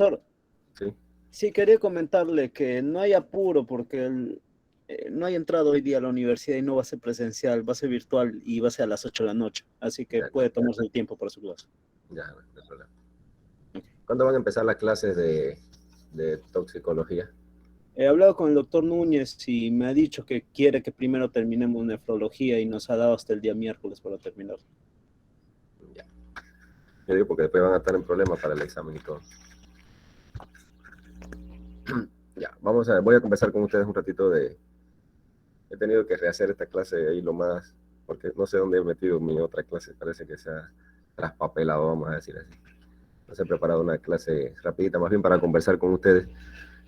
Doctor, Sí, sí quería comentarle que no hay apuro porque no hay entrado hoy día a la universidad y no va a ser presencial, va a ser virtual y va a ser a las 8 de la noche, así que de acuerdo, puede tomarse el tiempo para su clase. ya, no hay problema. ¿Cuándo van a empezar las clases de toxicología? He hablado con el doctor Núñez y me ha dicho que quiere que primero terminemos nefrología y nos ha dado hasta el día miércoles para terminar. Ya. Yo digo porque después van a estar en problemas para el examen y todo. Ya, voy a conversar con ustedes un ratito de... He tenido que rehacer esta clase ahí lo más, porque no sé dónde he metido mi otra clase, parece que se ha traspapelado, vamos a decir así. Entonces he preparado una clase rapidita, más bien para conversar con ustedes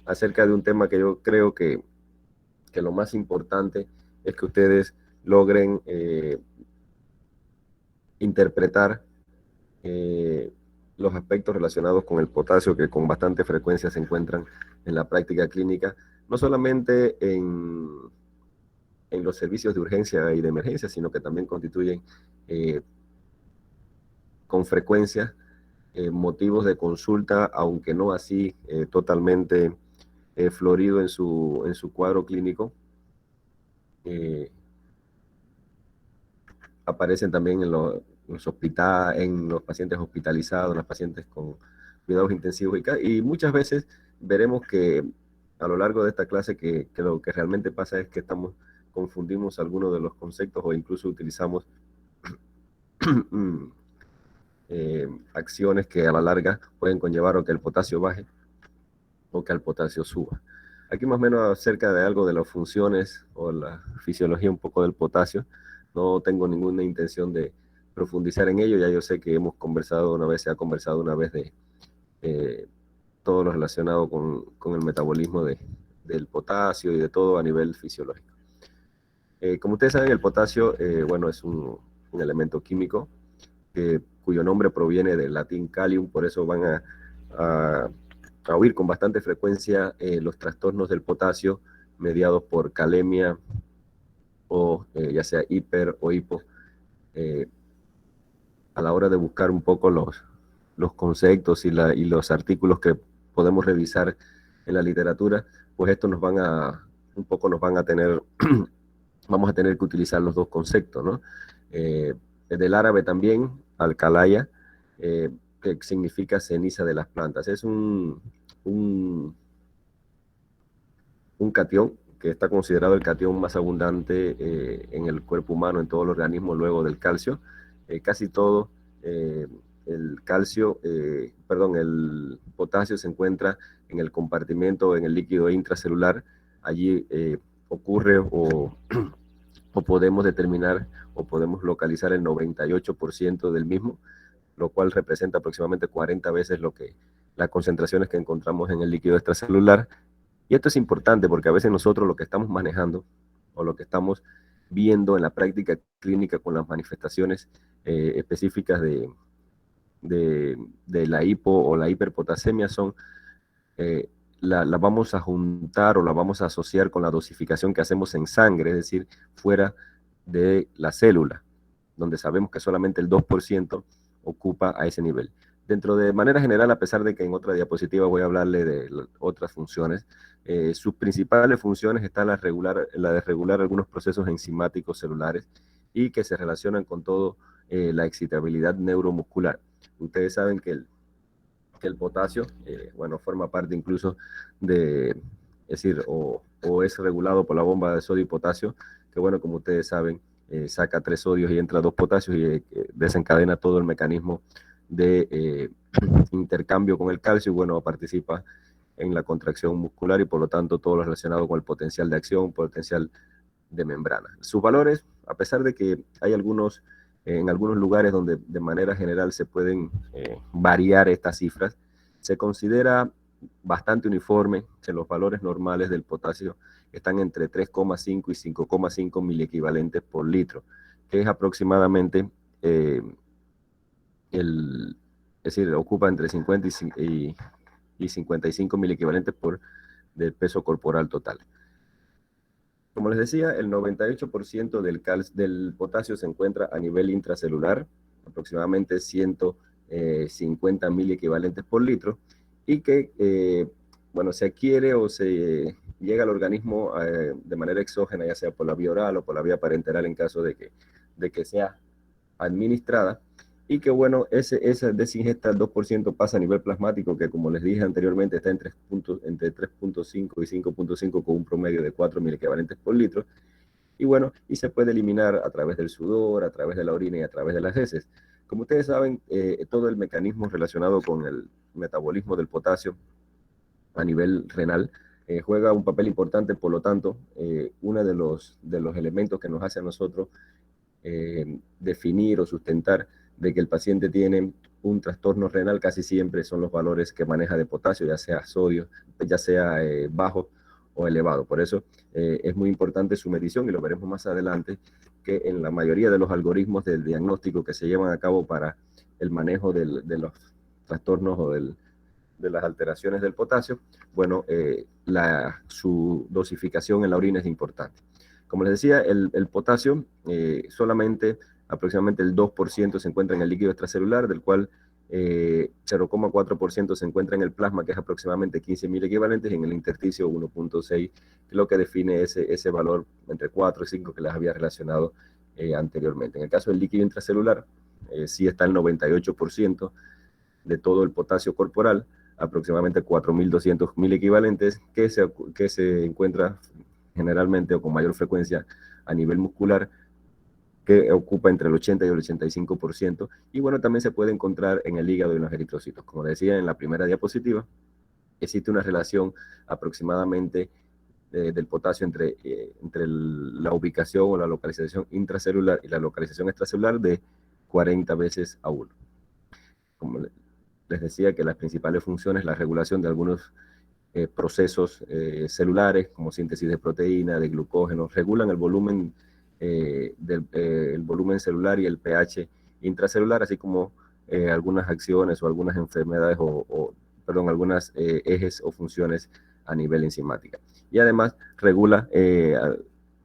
acerca de un tema que yo creo que lo más importante es que ustedes logren interpretar eh, los aspectos relacionados con el potasio que con bastante frecuencia se encuentran en la práctica clínica, no solamente en los servicios de urgencia y de emergencia, sino que también constituyen eh, con frecuencia motivos de consulta, aunque no así totalmente florido en su cuadro clínico. Eh, Aparecen también en los pacientes hospitalizados, los pacientes con cuidados intensivos y muchas veces veremos que a lo largo de esta clase que lo que realmente pasa es que confundimos algunos de los conceptos o incluso utilizamos acciones que a la larga pueden conllevar o que el potasio baje o que el potasio suba. Aquí más o menos acerca de algo de las funciones o la fisiología un poco del potasio. No tengo ninguna intención de profundizar en ello. Ya yo sé que hemos conversado una vez, se ha conversado una vez de todo lo relacionado con el metabolismo del potasio y de todo a nivel fisiológico. Como ustedes saben, el potasio, bueno, es un elemento químico cuyo nombre proviene del latín calium, por eso van a oír con bastante frecuencia los trastornos del potasio mediados por calemia o ya sea hiper o hipo. Eh, a la hora de buscar un poco los conceptos y los artículos que podemos revisar en la literatura, pues estos un poco nos van a tener, vamos a tener que utilizar los dos conceptos, ¿no? Del árabe también, alcalaya, que significa ceniza de las plantas. Es un catión que está considerado el catión más abundante en el cuerpo humano, en todo el organismo, luego del calcio. Casi todo eh, el potasio se encuentra en el compartimento, en el líquido intracelular. Allí ocurre o podemos determinar o podemos localizar el 98% del mismo, lo cual representa aproximadamente 40 veces las concentraciones que encontramos en el líquido extracelular. Y esto es importante porque a veces nosotros lo que estamos manejando o lo que estamos viendo en la práctica clínica con las manifestaciones específicas de la hipo o la hiperpotasemia eh, la vamos a juntar o la vamos a asociar con la dosificación que hacemos en sangre, es decir, fuera de la célula, donde sabemos que solamente el 2% ocupa a ese nivel. Dentro de manera general, a pesar de que en otra diapositiva voy a hablarle de otras funciones, sus principales funciones están la de regular algunos procesos enzimáticos celulares y que se relacionan con todo la excitabilidad neuromuscular. Ustedes saben que el potasio, bueno, forma parte incluso es decir, o es regulado por la bomba de sodio y potasio, que bueno, como ustedes saben, saca 3 sodios y entra 2 potasios y desencadena todo el mecanismo de intercambio con el calcio y bueno, participa en la contracción muscular y por lo tanto todo lo relacionado con el potencial de acción, potencial de membrana. Sus valores, a pesar de que hay en algunos lugares donde de manera general se pueden variar estas cifras, se considera bastante uniforme que los valores normales del potasio están entre 3,5 y 5,5 miliequivalentes por litro, que es aproximadamente el, es decir, ocupa entre 50 y 55 miliequivalentes por del peso corporal total. Como les decía, el 98% del potasio se encuentra a nivel intracelular, aproximadamente 150 mil equivalentes por litro, y que, bueno, se adquiere o se llega al organismo de manera exógena, ya sea por la vía oral o por la vía parenteral en caso de que sea administrada, y que bueno, esa desingesta del 2% pasa a nivel plasmático, que como les dije anteriormente está entre 3.5 y 5.5 con un promedio de 4 equivalentes por litro, y bueno, y se puede eliminar a través del sudor, a través de la orina y a través de las heces. Como ustedes saben, todo el mecanismo relacionado con el metabolismo del potasio a nivel renal juega un papel importante, por lo tanto, uno de los elementos que nos hace a nosotros definir o sustentar de que el paciente tiene un trastorno renal casi siempre son los valores que maneja de potasio, ya sea sodio, ya sea bajo o elevado. Por eso es muy importante su medición y lo veremos más adelante, que en la mayoría de los algoritmos del diagnóstico que se llevan a cabo para el manejo de los trastornos o de las alteraciones del potasio, bueno, su dosificación en la orina es importante. Como les decía, el potasio solamente aproximadamente el 2% se encuentra en el líquido extracelular, del cual 0,4% se encuentra en el plasma, que es aproximadamente 15.000 equivalentes, y en el intersticio 1.6, que es lo que define ese valor entre 4 y 5 que les había relacionado anteriormente. En el caso del líquido intracelular, sí está el 98% de todo el potasio corporal, aproximadamente 4.200.000 equivalentes, que se encuentra generalmente o con mayor frecuencia a nivel muscular, que ocupa entre el 80 y el 85%, y bueno, también se puede encontrar en el hígado y en los eritrocitos. Como decía en la primera diapositiva, existe una relación aproximadamente del potasio entre la ubicación o la localización intracelular y la localización extracelular de 40 veces a 1. Como les decía, que las principales funciones, la regulación de algunos procesos celulares, como síntesis de proteína, de glucógeno, regulan el volumen, el volumen celular y el pH intracelular, así como algunas acciones o algunas enfermedades perdón, algunas ejes o funciones a nivel enzimática. Y además regula,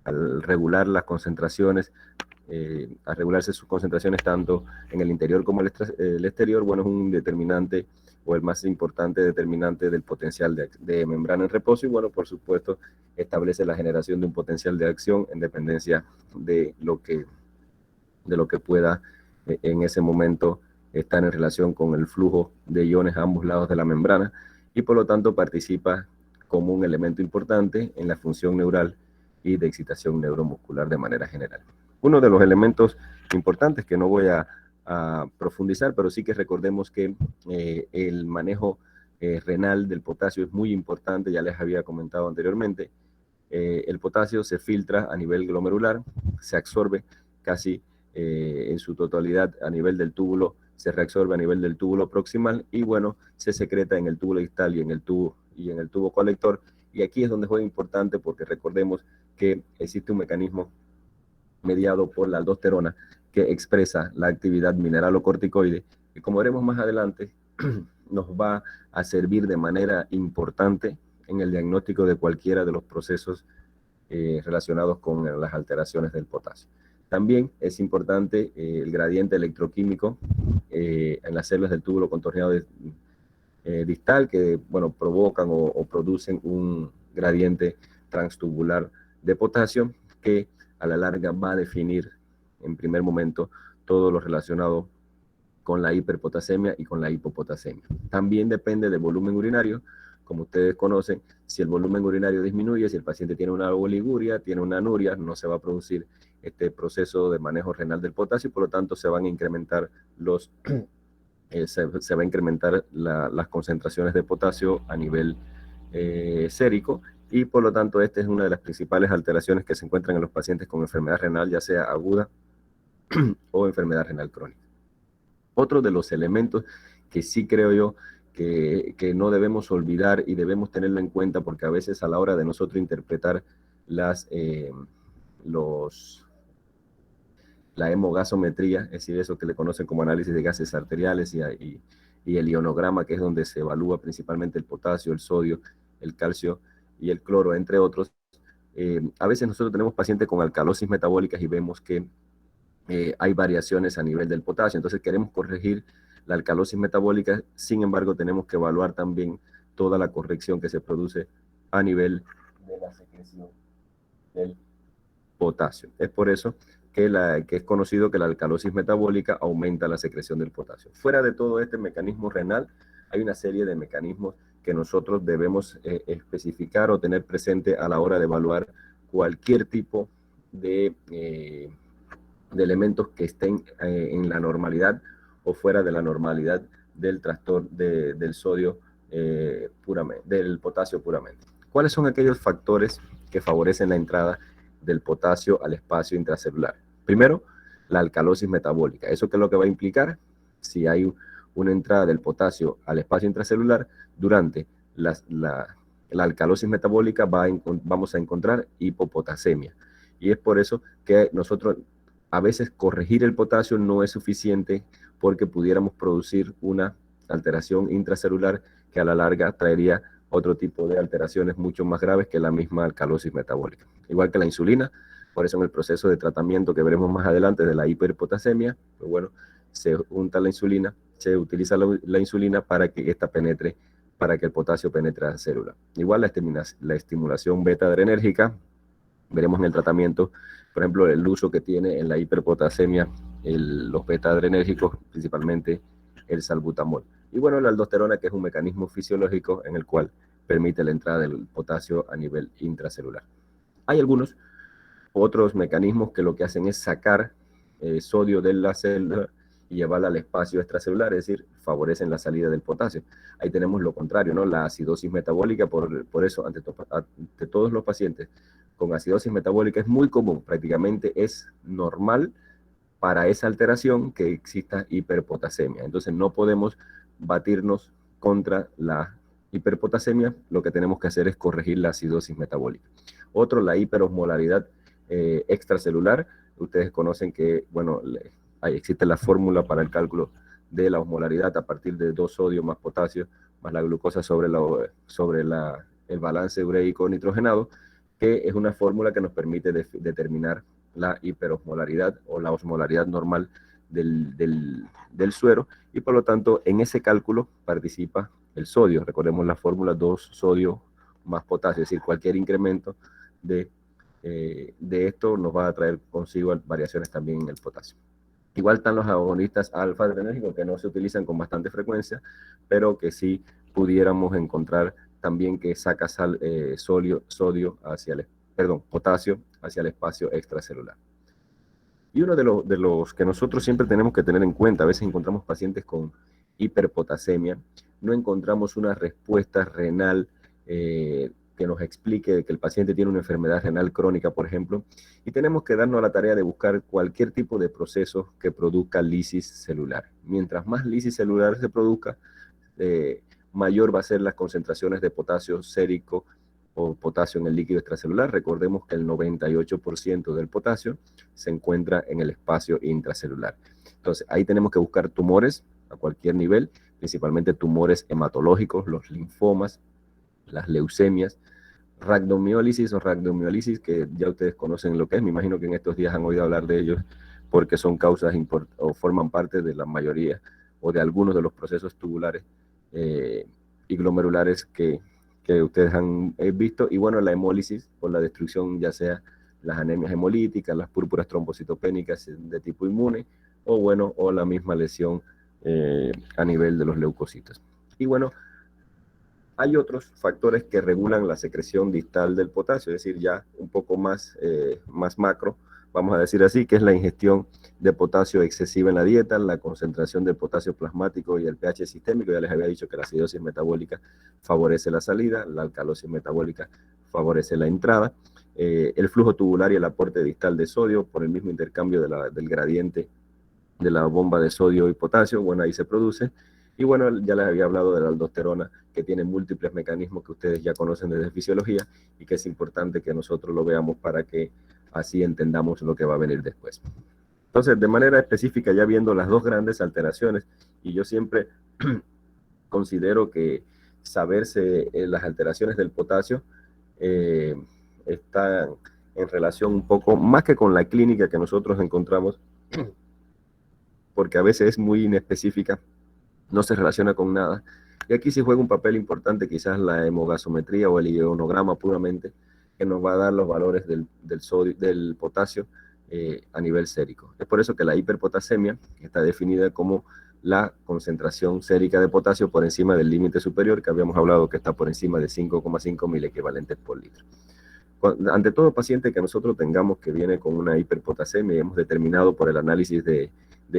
al regular las concentraciones, a regularse sus concentraciones tanto en el interior como el exterior, bueno, es un determinante o el más importante determinante del potencial de membrana en reposo, y bueno, por supuesto, establece la generación de un potencial de acción en dependencia de lo que pueda en ese momento estar en relación con el flujo de iones a ambos lados de la membrana, y por lo tanto participa como un elemento importante en la función neural y de excitación neuromuscular de manera general. Uno de los elementos importantes que no voy a profundizar, pero sí que recordemos que el manejo renal del potasio es muy importante, ya les había comentado anteriormente. El potasio se filtra a nivel glomerular, se absorbe casi en su totalidad a nivel del túbulo, se reabsorbe a nivel del túbulo proximal, y bueno, se secreta en el túbulo distal y en el tubo colector. Y aquí es donde juega importante, porque recordemos que existe un mecanismo mediado por la aldosterona que expresa la actividad mineralocorticoide, que como veremos más adelante nos va a servir de manera importante en el diagnóstico de cualquiera de los procesos relacionados con las alteraciones del potasio. También es importante el gradiente electroquímico en las células del túbulo contorneado distal, que bueno, provocan o producen un gradiente transtubular de potasio, que a la larga va a definir en primer momento todo lo relacionado con la hiperpotasemia y con la hipopotasemia. También depende del volumen urinario. Como ustedes conocen, si el volumen urinario disminuye, si el paciente tiene una oliguria, tiene una anuria, no se va a producir este proceso de manejo renal del potasio, y por lo tanto se van a incrementar se va a incrementar las concentraciones de potasio a nivel sérico, y por lo tanto esta es una de las principales alteraciones que se encuentran en los pacientes con enfermedad renal, ya sea aguda o enfermedad renal crónica. Otro de los elementos que sí creo yo que no debemos olvidar y debemos tenerlo en cuenta, porque a veces a la hora de nosotros interpretar la hemogasometría, es decir, eso que le conocen como análisis de gases arteriales, y el ionograma, que es donde se evalúa principalmente el potasio, el sodio, el calcio y el cloro, entre otros. A veces nosotros tenemos pacientes con alcalosis metabólicas y vemos que hay variaciones a nivel del potasio, entonces queremos corregir la alcalosis metabólica. Sin embargo, tenemos que evaluar también toda la corrección que se produce a nivel de la secreción del potasio. Es por eso que es conocido que la alcalosis metabólica aumenta la secreción del potasio. Fuera de todo este mecanismo renal, hay una serie de mecanismos que nosotros debemos especificar o tener presente a la hora de evaluar cualquier tipo de elementos que estén en la normalidad o fuera de la normalidad del trastorno del sodio puramente, del potasio puramente. ¿Cuáles son aquellos factores que favorecen la entrada del potasio al espacio intracelular? Primero, la alcalosis metabólica. ¿Eso qué es lo que va a implicar? Si hay una entrada del potasio al espacio intracelular, durante la alcalosis metabólica vamos a encontrar hipopotasemia. Y es por eso que nosotros a veces corregir el potasio no es suficiente, porque pudiéramos producir una alteración intracelular que a la larga traería otro tipo de alteraciones mucho más graves que la misma alcalosis metabólica. Igual que la insulina, por eso en el proceso de tratamiento que veremos más adelante de la hiperpotasemia, pues bueno, se unta la insulina, se utiliza la insulina para que esta penetre, para que el potasio penetre a la célula. Igual la estimulación beta-adrenérgica, veremos en el tratamiento, por ejemplo, el uso que tiene en la hiperpotasemia los beta-adrenérgicos, principalmente el salbutamol. Y bueno, la aldosterona, que es un mecanismo fisiológico en el cual permite la entrada del potasio a nivel intracelular. Hay algunos otros mecanismos que lo que hacen es sacar sodio de la célula y llevarla al espacio extracelular, es decir, favorecen la salida del potasio. Ahí tenemos lo contrario, ¿no? La acidosis metabólica, por eso ante todos los pacientes con acidosis metabólica es muy común, prácticamente es normal para esa alteración que exista hiperpotasemia. Entonces no podemos batirnos contra la hiperpotasemia, lo que tenemos que hacer es corregir la acidosis metabólica. Otro, la hiperosmolaridad extracelular. Ustedes conocen que, bueno, existe la fórmula para el cálculo de la osmolaridad a partir de 2 sodio más potasio más la glucosa sobre el balance ureico nitrogenado, que es una fórmula que nos permite determinar la hiperosmolaridad o la osmolaridad normal del suero, y por lo tanto en ese cálculo participa el sodio. Recordemos la fórmula: 2 sodio más potasio, es decir, cualquier incremento de esto nos va a traer consigo variaciones también en el potasio. Igual están los agonistas alfa-adrenérgicos, que no se utilizan con bastante frecuencia, pero que sí pudiéramos encontrar también que saca potasio hacia el espacio extracelular. Y uno de los que nosotros siempre tenemos que tener en cuenta, a veces encontramos pacientes con hiperpotasemia, no encontramos una respuesta renal que nos explique que el paciente tiene una enfermedad renal crónica, por ejemplo, y tenemos que darnos a la tarea de buscar cualquier tipo de proceso que produzca lisis celular. Mientras más lisis celular se produzca, mayor va a ser las concentraciones de potasio sérico o potasio en el líquido extracelular. Recordemos que el 98% del potasio se encuentra en el espacio intracelular. Entonces, ahí tenemos que buscar tumores a cualquier nivel, principalmente tumores hematológicos, los linfomas, las leucemias, rhabdomiólisis o rhabdomiólisis, que ya ustedes conocen lo que es. Me imagino que en estos días han oído hablar de ellos, porque son causas o forman parte de la mayoría o de algunos de los procesos tubulares y glomerulares que ustedes han visto. Y bueno, la hemólisis, por la destrucción, ya sea las anemias hemolíticas, las púrpuras trombocitopénicas de tipo inmune, o la misma lesión a nivel de los leucocitos. Y bueno, hay otros factores que regulan la secreción distal del potasio, es decir, ya un poco más macro, vamos a decir así, que es la ingestión de potasio excesiva en la dieta, la concentración de potasio plasmático y el pH sistémico. Ya les había dicho que la acidosis metabólica favorece la salida, la alcalosis metabólica favorece la entrada, el flujo tubular y el aporte distal de sodio por el mismo intercambio del gradiente de la bomba de sodio y potasio, bueno, ahí se produce. Y bueno, ya les había hablado de la aldosterona, que tiene múltiples mecanismos que ustedes ya conocen desde fisiología, y que es importante que nosotros lo veamos para que así entendamos lo que va a venir después. Entonces, de manera específica, ya viendo las dos grandes alteraciones, y yo siempre considero que saberse las alteraciones del potasio están en relación un poco más que con la clínica que nosotros encontramos, porque a veces es muy inespecífica no se relaciona con nada. Y aquí sí juega un papel importante quizás la hemogasometría o el ionograma puramente, que nos va a dar los valores del sodio, del potasio a nivel sérico. Es por eso que la hiperpotasemia está definida como la concentración sérica de potasio por encima del límite superior, que habíamos hablado que está por encima de 5,5 mil equivalentes por litro. Ante todo paciente que nosotros tengamos que viene con una hiperpotasemia y hemos determinado por el análisis de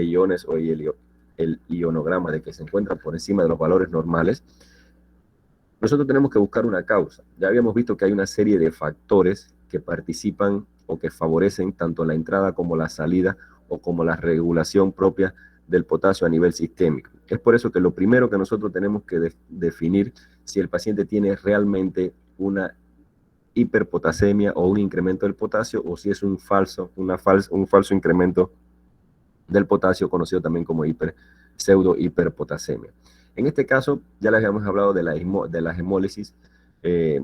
iones o el ionograma de que se encuentra por encima de los valores normales, nosotros tenemos que buscar una causa. Ya habíamos visto que hay una serie de factores que participan o que favorecen tanto la entrada como la salida o como la regulación propia del potasio a nivel sistémico. Es por eso que lo primero que nosotros tenemos que definir si el paciente tiene realmente una hiperpotasemia o un incremento del potasio o si es un falso incremento del potasio, conocido también como pseudo hiperpotasemia. En este caso, ya les habíamos hablado de la hemólisis.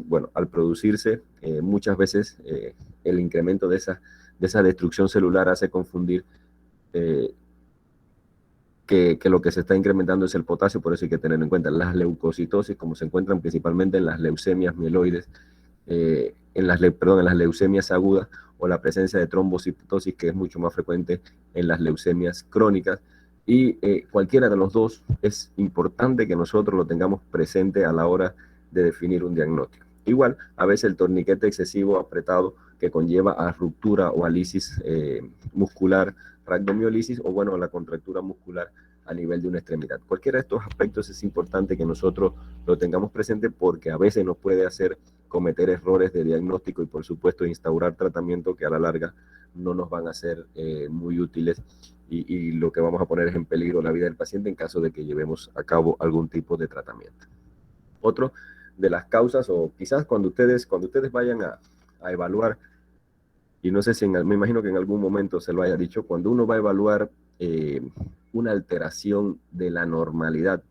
Bueno, al producirse, muchas veces el incremento de esa destrucción celular hace confundir que lo que se está incrementando es el potasio, por eso hay que tener en cuenta las leucocitosis, como se encuentran principalmente en las leucemias mieloides, en las leucemias agudas, o la presencia de trombocitosis, que es mucho más frecuente en las leucemias crónicas. Y cualquiera de los dos es importante que nosotros lo tengamos presente a la hora de definir un diagnóstico. Igual, a veces el torniquete excesivo apretado que conlleva a ruptura o a lisis muscular, rhabdomiolisis, o bueno, la contractura muscular a nivel de una extremidad. Cualquiera de estos aspectos es importante que nosotros lo tengamos presente, porque a veces nos puede hacer cometer errores de diagnóstico y por supuesto instaurar tratamiento que a la larga no nos van a ser muy útiles, y lo que vamos a poner es en peligro la vida del paciente en caso de que llevemos a cabo algún tipo de tratamiento. Otro de las causas, o quizás cuando ustedes vayan a evaluar, y no sé si me imagino que en algún momento se lo haya dicho, cuando uno va a evaluar una alteración de la normalidad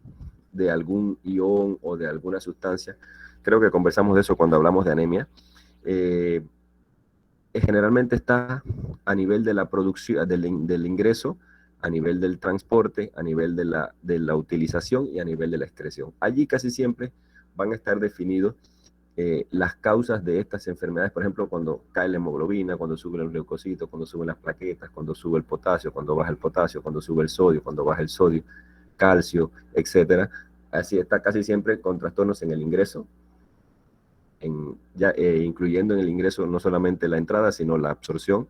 de algún ion o de alguna sustancia, creo que conversamos de eso cuando hablamos de anemia, generalmente está a nivel de la producción, del ingreso, a nivel del transporte, a nivel de la utilización y a nivel de la excreción. Allí casi siempre van a estar definidos las causas de estas enfermedades, por ejemplo, cuando cae la hemoglobina, cuando suben los leucocitos, cuando suben las plaquetas, cuando sube el potasio, cuando baja el potasio, cuando sube el sodio, cuando baja el sodio, calcio, etcétera. Así está casi siempre con trastornos en el ingreso, incluyendo en el ingreso no solamente la entrada, sino la absorción,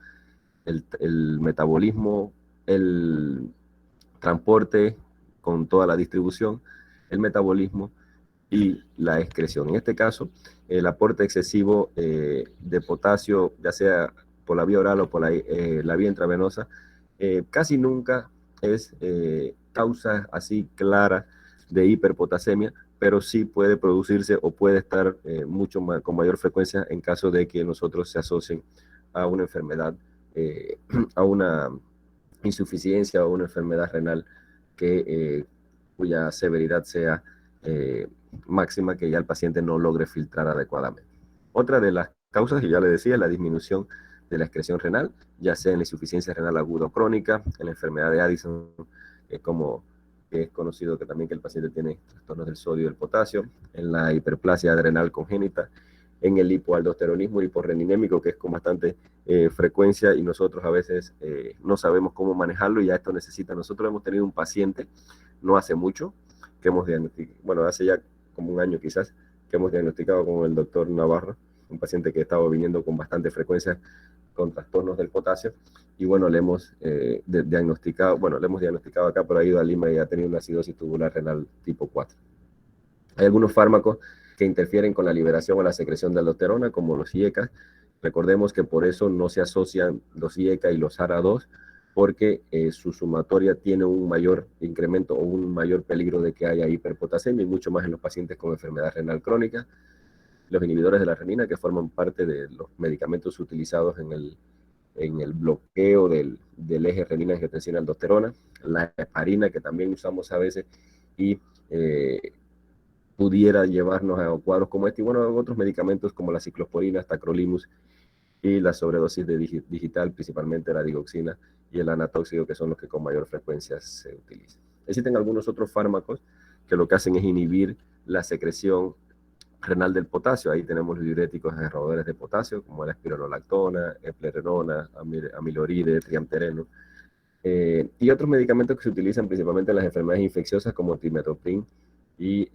el metabolismo, el transporte con toda la distribución, el metabolismo y la excreción. En este caso, el aporte excesivo de potasio, ya sea por la vía oral o por la vía intravenosa, casi nunca es causa así clara de hiperpotasemia, pero sí puede producirse o puede estar con mayor frecuencia en caso de que nosotros se asocien a una enfermedad, a una insuficiencia o una enfermedad renal cuya severidad sea máxima, que ya el paciente no logre filtrar adecuadamente. Otra de las causas, que ya le decía, es la disminución de la excreción renal, ya sea en la insuficiencia renal aguda o crónica, en la enfermedad de Addison, que es conocido que también que el paciente tiene trastornos del sodio y del potasio, en la hiperplasia adrenal congénita, en el hipoaldosteronismo hiporreninémico, que es con bastante frecuencia, y nosotros a veces no sabemos cómo manejarlo, y ya esto necesita. Nosotros hemos tenido un paciente no hace mucho que hemos diagnosticado, bueno, hace ya como un año quizás, que hemos diagnosticado con el doctor Navarro, un paciente que estaba viniendo con bastante frecuencia con trastornos del potasio, y bueno, le hemos diagnosticado acá, pero ha ido a Lima y ha tenido una acidosis tubular renal tipo 4. Hay algunos fármacos que interfieren con la liberación o la secreción de aldosterona, como los IECA. Recordemos que por eso no se asocian los IECA y los ARA2, porque su sumatoria tiene un mayor incremento o un mayor peligro de que haya hiperpotasemia, y mucho más en los pacientes con enfermedad renal crónica. Los inhibidores de la renina, que forman parte de los medicamentos utilizados en el bloqueo del eje renina-angiotensina-aldosterona. La heparina, que también usamos a veces, y pudiera llevarnos a cuadros como este, y bueno, otros medicamentos como la ciclosporina, tacrolimus, y la sobredosis de digital, principalmente la digoxina y el anatóxico, que son los que con mayor frecuencia se utilizan. Existen algunos otros fármacos que lo que hacen es inhibir la secreción renal del potasio. Ahí tenemos los diuréticos agarradores de potasio, como la espironolactona, eplerenona, amiloride, triamtereno. Y otros medicamentos que se utilizan principalmente en las enfermedades infecciosas, como trimethoprim y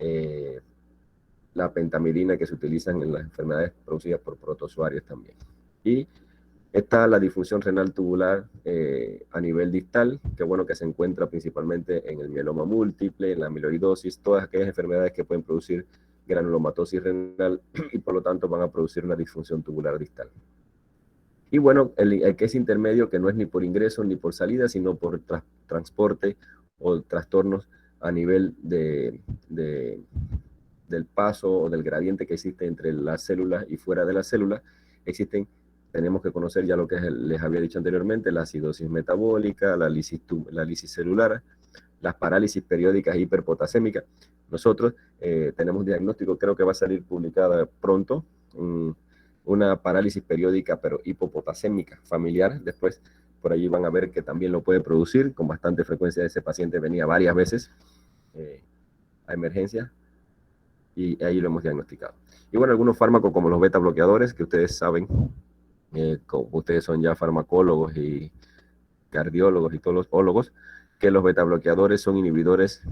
la pentamidina, que se utilizan en las enfermedades producidas por protozoarios también. Y está la disfunción renal tubular a nivel distal, que bueno, que se encuentra principalmente en el mieloma múltiple, en la amiloidosis, todas aquellas enfermedades que pueden producir granulomatosis renal y por lo tanto van a producir una disfunción tubular distal. Y bueno, el que es intermedio, que no es ni por ingreso ni por salida, sino por transporte o trastornos a nivel del paso o del gradiente que existe entre las células y fuera de las células. Tenemos que conocer ya lo que les había dicho anteriormente, la acidosis metabólica, la lisis celular, las parálisis periódicas hiperpotasémicas. Nosotros tenemos diagnóstico, creo que va a salir publicada pronto, una parálisis periódica pero hipopotasémica familiar. Después por allí van a ver que también lo puede producir con bastante frecuencia. Ese paciente venía varias veces a emergencia y ahí lo hemos diagnosticado. Y bueno, algunos fármacos como los beta bloqueadores, que ustedes saben, como ustedes son ya farmacólogos y cardiólogos y todos los ólogos, que los beta bloqueadores son inhibidores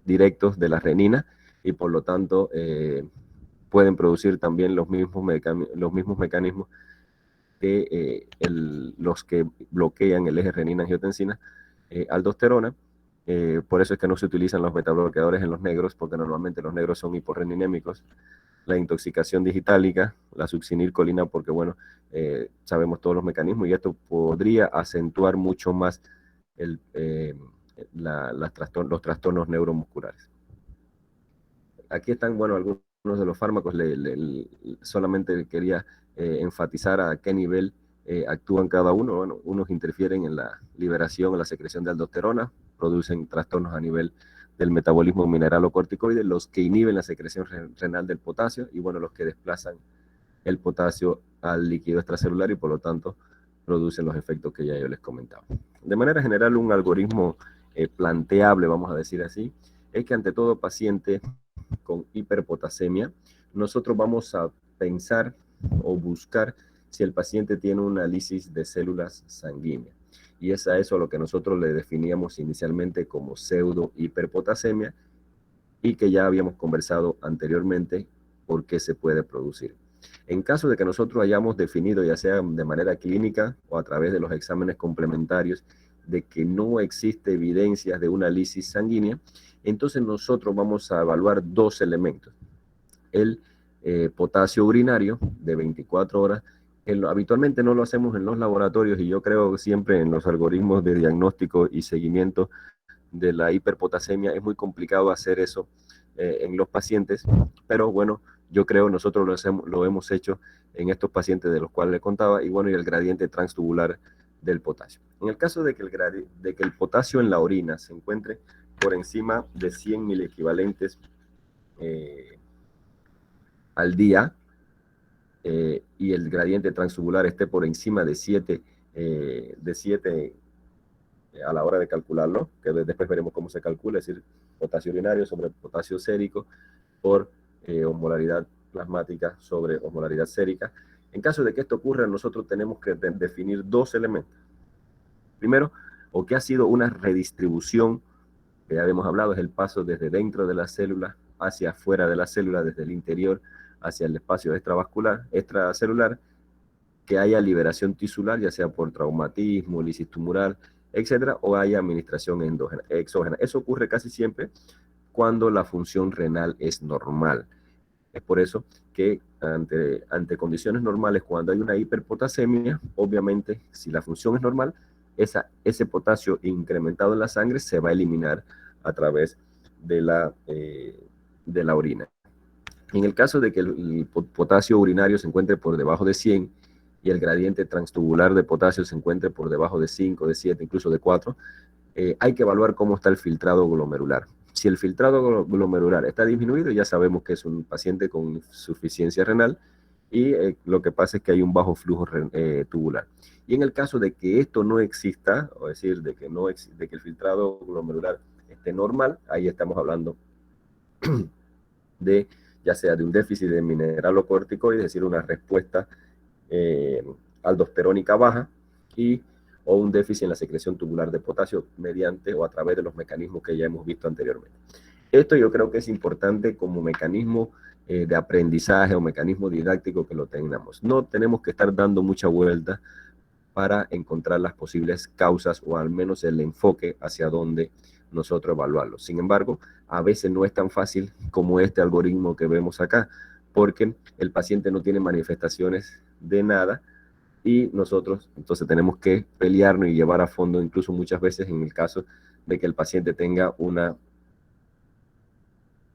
directos de la renina y por lo tanto pueden producir también los mismos mecanismos que los que bloquean el eje renina-angiotensina, aldosterona. Por eso es que no se utilizan los beta bloqueadores en los negros, porque normalmente los negros son hiporreninémicos. La intoxicación digitálica, la succinilcolina, porque bueno, sabemos todos los mecanismos y esto podría acentuar mucho más los trastornos neuromusculares. Aquí están, bueno, algunos de los fármacos. Solamente quería enfatizar a qué nivel actúan cada uno. Bueno, unos interfieren en la liberación o la secreción de aldosterona, producen trastornos a nivel del metabolismo mineralocorticoide, los que inhiben la secreción renal del potasio y bueno, los que desplazan el potasio al líquido extracelular y por lo tanto producen los efectos que ya yo les comentaba. De manera general, un algoritmo planteable, vamos a decir así, es que ante todo paciente con hiperpotasemia, nosotros vamos a pensar o buscar si el paciente tiene una lisis de células sanguíneas. Y es a eso a lo que nosotros le definíamos inicialmente como pseudo hiperpotasemia y que ya habíamos conversado anteriormente por qué se puede producir. En caso de que nosotros hayamos definido, ya sea de manera clínica o a través de los exámenes complementarios, de que no existe evidencias de una lisis sanguínea, entonces nosotros vamos a evaluar dos elementos. El potasio urinario de 24 horas. Habitualmente no lo hacemos en los laboratorios y yo creo que siempre en los algoritmos de diagnóstico y seguimiento de la hiperpotasemia es muy complicado hacer eso en los pacientes, pero bueno, yo creo nosotros lo hemos hecho en estos pacientes de los cuales les contaba y bueno, y el gradiente transtubular del potasio. En el caso de que el potasio en la orina se encuentre por encima de 100 miliequivalentes al día y el gradiente transtubular esté por encima de 7 a la hora de calcularlo, que después veremos cómo se calcula, es decir, potasio urinario sobre potasio sérico por osmolaridad plasmática sobre osmolaridad sérica. En caso de que esto ocurra, nosotros tenemos que definir dos elementos. Primero, o que ha sido una redistribución, que ya habíamos hablado, es el paso desde dentro de la célula hacia afuera de la célula, desde el interior hacia el espacio extracelular, que haya liberación tisular, ya sea por traumatismo, lisis tumoral, etcétera, o haya administración exógena. Eso ocurre casi siempre cuando la función renal es normal. Es por eso que ante condiciones normales, cuando hay una hiperpotasemia, obviamente, si la función es normal, ese potasio incrementado en la sangre se va a eliminar a través de la orina. En el caso de que el potasio urinario se encuentre por debajo de 100 y el gradiente transtubular de potasio se encuentre por debajo de 5, de 7, incluso de 4, hay que evaluar cómo está el filtrado glomerular. Si el filtrado glomerular está disminuido, ya sabemos que es un paciente con insuficiencia renal y lo que pasa es que hay un bajo flujo tubular. Y en el caso de que esto no exista, o decir, de que el filtrado glomerular esté normal, ahí estamos hablando de ya sea de un déficit de mineralocorticoides, es decir, una respuesta aldosterónica baja, o un déficit en la secreción tubular de potasio mediante o a través de los mecanismos que ya hemos visto anteriormente. Esto yo creo que es importante como mecanismo de aprendizaje o mecanismo didáctico que lo tengamos. No tenemos que estar dando mucha vuelta para encontrar las posibles causas o al menos el enfoque hacia dónde nosotros evaluarlo. Sin embargo, a veces no es tan fácil como este algoritmo que vemos acá, porque el paciente no tiene manifestaciones de nada y nosotros entonces tenemos que pelearnos y llevar a fondo, incluso muchas veces en el caso de que el paciente tenga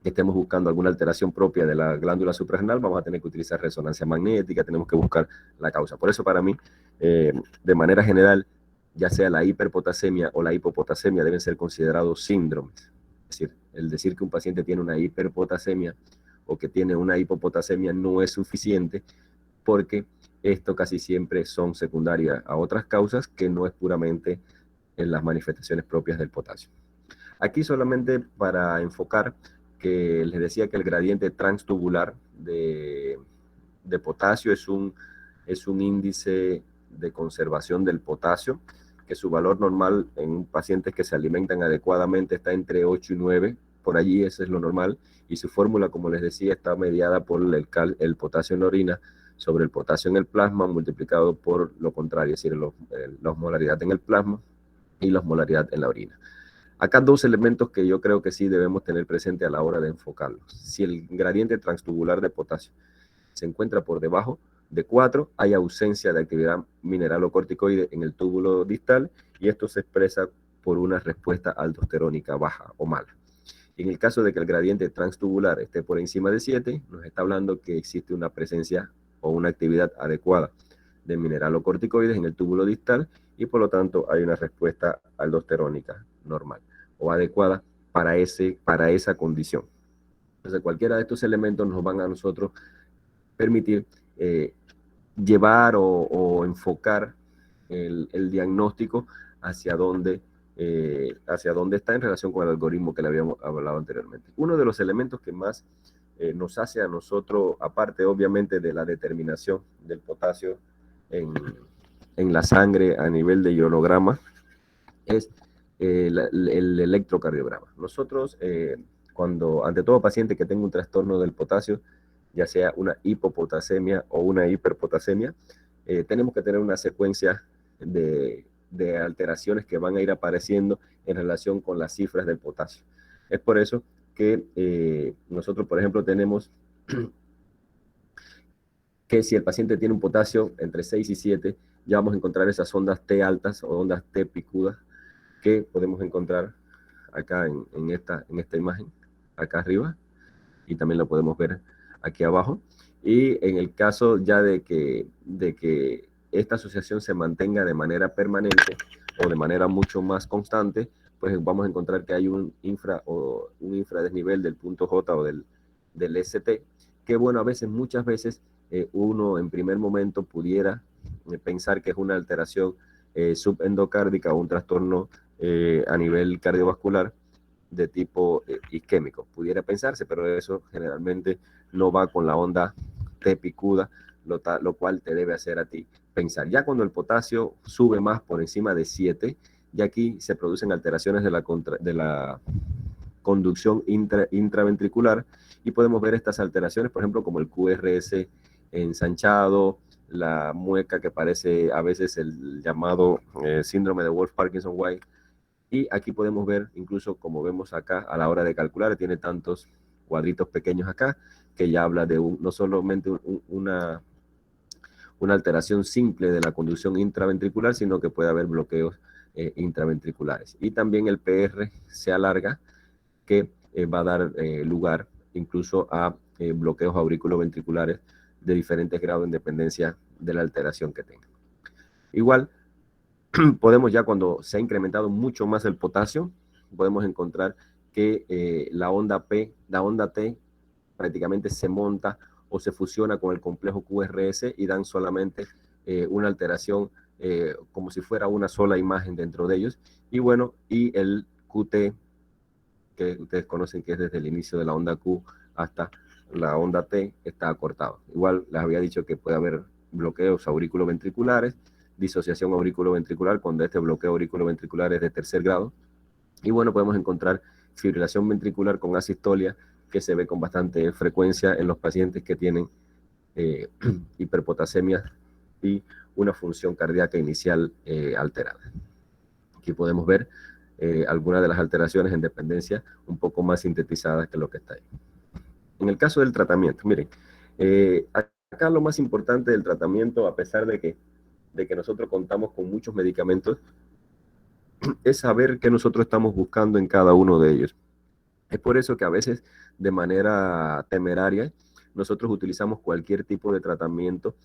que estemos buscando alguna alteración propia de la glándula suprarrenal, vamos a tener que utilizar resonancia magnética, tenemos que buscar la causa. Por eso para mí, de manera general, ya sea la hiperpotasemia o la hipopotasemia deben ser considerados síndromes. Es decir, el decir que un paciente tiene una hiperpotasemia o que tiene una hipopotasemia no es suficiente, porque esto casi siempre son secundarias a otras causas que no es puramente en las manifestaciones propias del potasio. Aquí solamente para enfocar que les decía que el gradiente transtubular de potasio es un índice de conservación del potasio, que su valor normal en pacientes que se alimentan adecuadamente está entre 8 y 9, por allí ese es lo normal, y su fórmula, como les decía, está mediada por el potasio en la orina sobre el potasio en el plasma multiplicado por lo contrario, es decir, la osmolaridad en el plasma y la osmolaridad en la orina. Acá dos elementos que yo creo que sí debemos tener presente a la hora de enfocarlos. Si el gradiente transtubular de potasio se encuentra por debajo de 4, hay ausencia de actividad mineralocorticoide en el túbulo distal y esto se expresa por una respuesta aldosterónica baja o mala. En el caso de que el gradiente transtubular esté por encima de 7, nos está hablando que existe una presencia o una actividad adecuada de mineralocorticoides en el túbulo distal y por lo tanto hay una respuesta aldosterónica normal o adecuada para esa condición. Entonces cualquiera de estos elementos nos van a nosotros permitir llevar o enfocar el diagnóstico hacia dónde está en relación con el algoritmo que le habíamos hablado anteriormente. Uno de los elementos que más nos hace a nosotros, aparte obviamente de la determinación del potasio en la sangre a nivel de ionograma, es el electrocardiograma. Nosotros, ante todo paciente que tenga un trastorno del potasio, ya sea una hipopotasemia o una hiperpotasemia, tenemos que tener una secuencia de alteraciones que van a ir apareciendo en relación con las cifras del potasio. Es por eso que nosotros, por ejemplo, tenemos que si el paciente tiene un potasio entre 6 y 7, ya vamos a encontrar esas ondas T altas o ondas T picudas que podemos encontrar acá en esta imagen, acá arriba, y también lo podemos ver aquí abajo. Y en el caso ya de que esta asociación se mantenga de manera permanente o de manera mucho más constante, pues vamos a encontrar que hay un infradesnivel del punto J o del ST, que bueno, muchas veces uno en primer momento pudiera pensar que es una alteración subendocárdica o un trastorno a nivel cardiovascular de tipo isquémico. Pudiera pensarse, pero eso generalmente no va con la onda T picuda, lo cual te debe hacer a ti pensar. Ya cuando el potasio sube más por encima de 7, ya aquí se producen alteraciones de la conducción intraventricular y podemos ver estas alteraciones, por ejemplo, como el QRS ensanchado, la mueca que parece a veces el llamado síndrome de Wolff-Parkinson-White. Y aquí podemos ver, incluso como vemos acá, a la hora de calcular, tiene tantos cuadritos pequeños acá, que ya habla de no solamente una alteración simple de la conducción intraventricular, sino que puede haber bloqueos intraventriculares. Y también el PR se alarga, que va a dar lugar incluso a bloqueos auriculoventriculares de diferentes grados en dependencia de la alteración que tenga. Igual, podemos ya cuando se ha incrementado mucho más el potasio, podemos encontrar que la onda T prácticamente se monta o se fusiona con el complejo QRS y dan solamente una alteración como si fuera una sola imagen dentro de ellos. Y bueno, y el QT que ustedes conocen que es desde el inicio de la onda Q hasta la onda T, está acortado. Igual les había dicho que puede haber bloqueos auriculoventriculares, disociación auriculoventricular, cuando este bloqueo auriculoventricular es de tercer grado. Y bueno, podemos encontrar fibrilación ventricular con asistolia, que se ve con bastante frecuencia en los pacientes que tienen hiperpotasemia y una función cardíaca inicial alterada. Aquí podemos ver algunas de las alteraciones en dependencia un poco más sintetizadas que lo que está ahí. En el caso del tratamiento, miren, acá lo más importante del tratamiento, a pesar de que nosotros contamos con muchos medicamentos, es saber qué nosotros estamos buscando en cada uno de ellos. Es por eso que a veces, de manera temeraria, nosotros utilizamos cualquier tipo de tratamiento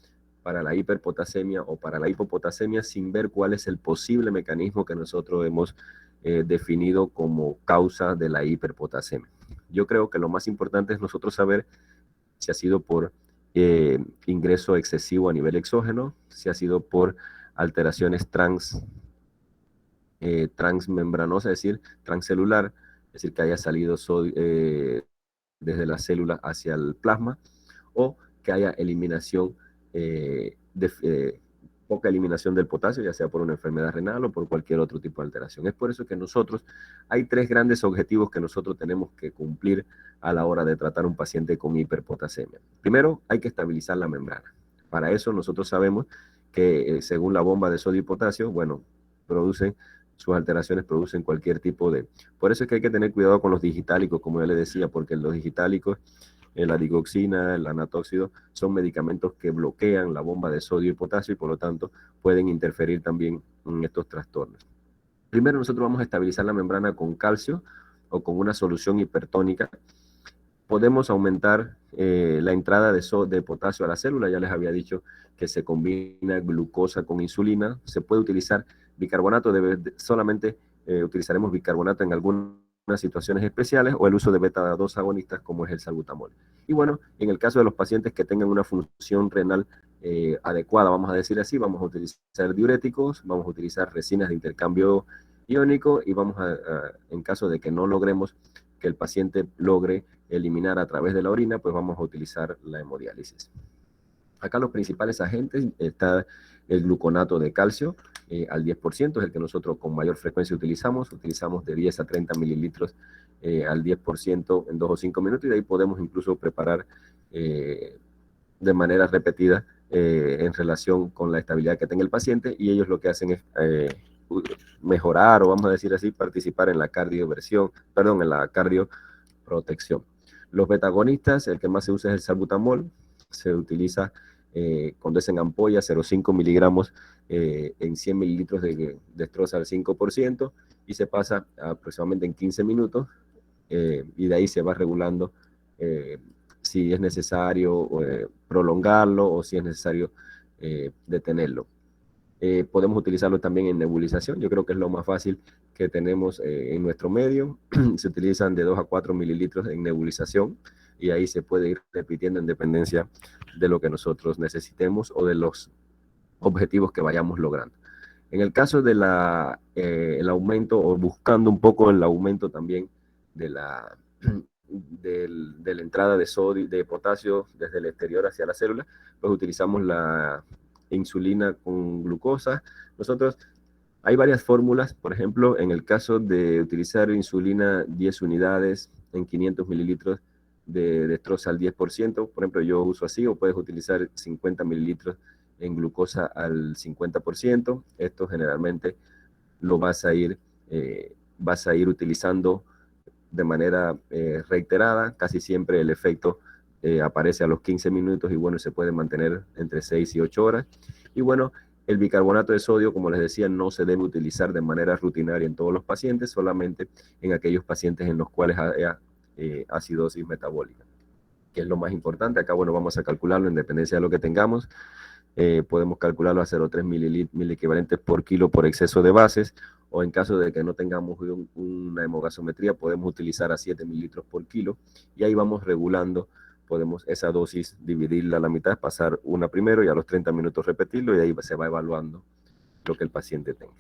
para la hiperpotasemia o para la hipopotasemia sin ver cuál es el posible mecanismo que nosotros hemos definido como causa de la hiperpotasemia. Yo creo que lo más importante es nosotros saber si ha sido por ingreso excesivo a nivel exógeno, si ha sido por alteraciones transmembranosas, es decir, transcelular, es decir, que haya salido desde la célula hacia el plasma, o que haya eliminación, poca eliminación del potasio, ya sea por una enfermedad renal o por cualquier otro tipo de alteración. Es por eso que hay 3 grandes objetivos que nosotros tenemos que cumplir a la hora de tratar a un paciente con hiperpotasemia. Primero, hay que estabilizar la membrana. Para eso nosotros sabemos que según la bomba de sodio y potasio, bueno, sus alteraciones producen cualquier tipo de... Por eso es que hay que tener cuidado con los digitálicos, como ya les decía, porque los digitálicos, la digoxina, el anatóxido, son medicamentos que bloquean la bomba de sodio y potasio y por lo tanto pueden interferir también en estos trastornos. Primero nosotros vamos a estabilizar la membrana con calcio o con una solución hipertónica. Podemos aumentar la entrada de potasio a la célula. Ya les había dicho que se combina glucosa con insulina. Se puede utilizar bicarbonato, solamente utilizaremos bicarbonato en algunas situaciones especiales o el uso de beta-2 agonistas como es el salbutamol. Y bueno, en el caso de los pacientes que tengan una función renal adecuada, vamos a decir así, vamos a utilizar diuréticos, vamos a utilizar resinas de intercambio iónico y en caso de que no logremos que el paciente logre eliminar a través de la orina, pues vamos a utilizar la hemodiálisis. Acá los principales agentes está el gluconato de calcio al 10%, es el que nosotros con mayor frecuencia utilizamos de 10 a 30 mililitros al 10% en 2 o 5 minutos y de ahí podemos incluso preparar de manera repetida en relación con la estabilidad que tenga el paciente y ellos lo que hacen es mejorar o vamos a decir así, participar en la en la cardioprotección. Los betagonistas, el que más se usa es el salbutamol, se utiliza cuando es en ampolla, 0,5 miligramos en 100 mililitros de destroza al 5% y se pasa aproximadamente en 15 minutos y de ahí se va regulando si es necesario prolongarlo o si es necesario detenerlo. Podemos utilizarlo también en nebulización, yo creo que es lo más fácil que tenemos en nuestro medio. Se utilizan de 2 a 4 mililitros en nebulización y ahí se puede ir repitiendo en dependencia de lo que nosotros necesitemos o de los objetivos que vayamos logrando. En el caso de el aumento o buscando un poco el aumento también de la entrada de sodio, de potasio desde el exterior hacia la célula, pues utilizamos la insulina con glucosa. Hay varias fórmulas, por ejemplo, en el caso de utilizar insulina 10 unidades en 500 mililitros de destroza al 10%, por ejemplo, yo uso así, o puedes utilizar 50 mililitros en glucosa al 50%. Esto generalmente lo vas a ir utilizando de manera reiterada, casi siempre el efecto aparece a los 15 minutos y bueno, se puede mantener entre 6 y 8 horas. Y bueno, el bicarbonato de sodio, como les decía, no se debe utilizar de manera rutinaria en todos los pacientes, solamente en aquellos pacientes en los cuales haya acidosis metabólica, que es lo más importante. Acá, bueno, vamos a calcularlo en dependencia de lo que tengamos. Podemos calcularlo a 0,3 miliequivalentes por kilo por exceso de bases, o en caso de que no tengamos una hemogasometría, podemos utilizar a 7 mililitros por kilo, y ahí vamos regulando, podemos esa dosis dividirla a la mitad, pasar una primero y a los 30 minutos repetirlo, y ahí se va evaluando lo que el paciente tenga.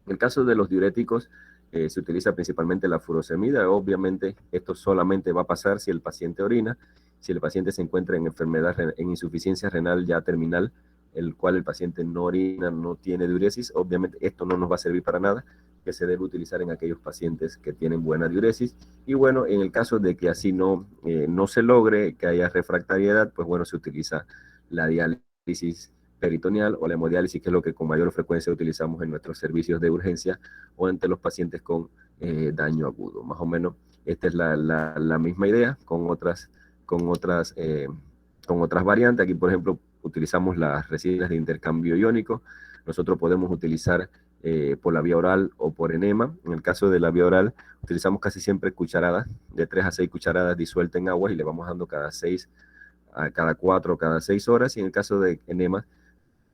En el caso de los diuréticos, Se utiliza principalmente la furosemida. Obviamente esto solamente va a pasar si el paciente orina, si el paciente se encuentra en enfermedad, en insuficiencia renal ya terminal, el cual el paciente no orina, no tiene diuresis. Obviamente esto no nos va a servir para nada, que se debe utilizar en aquellos pacientes que tienen buena diuresis. Y bueno, en el caso de que así no se logre, que haya refractariedad, pues bueno, se utiliza la diálisis peritoneal o la hemodiálisis, que es lo que con mayor frecuencia utilizamos en nuestros servicios de urgencia o entre los pacientes con daño agudo. Más o menos esta es la misma idea con otras, eh, con otras variantes. Aquí, por ejemplo, utilizamos las resinas de intercambio iónico. Nosotros podemos utilizar por la vía oral o por enema. En el caso de la vía oral, utilizamos casi siempre cucharadas, de 3 a 6 cucharadas disueltas en agua y le vamos dando cada 6, a cada 4 o cada 6 horas. Y en el caso de enema,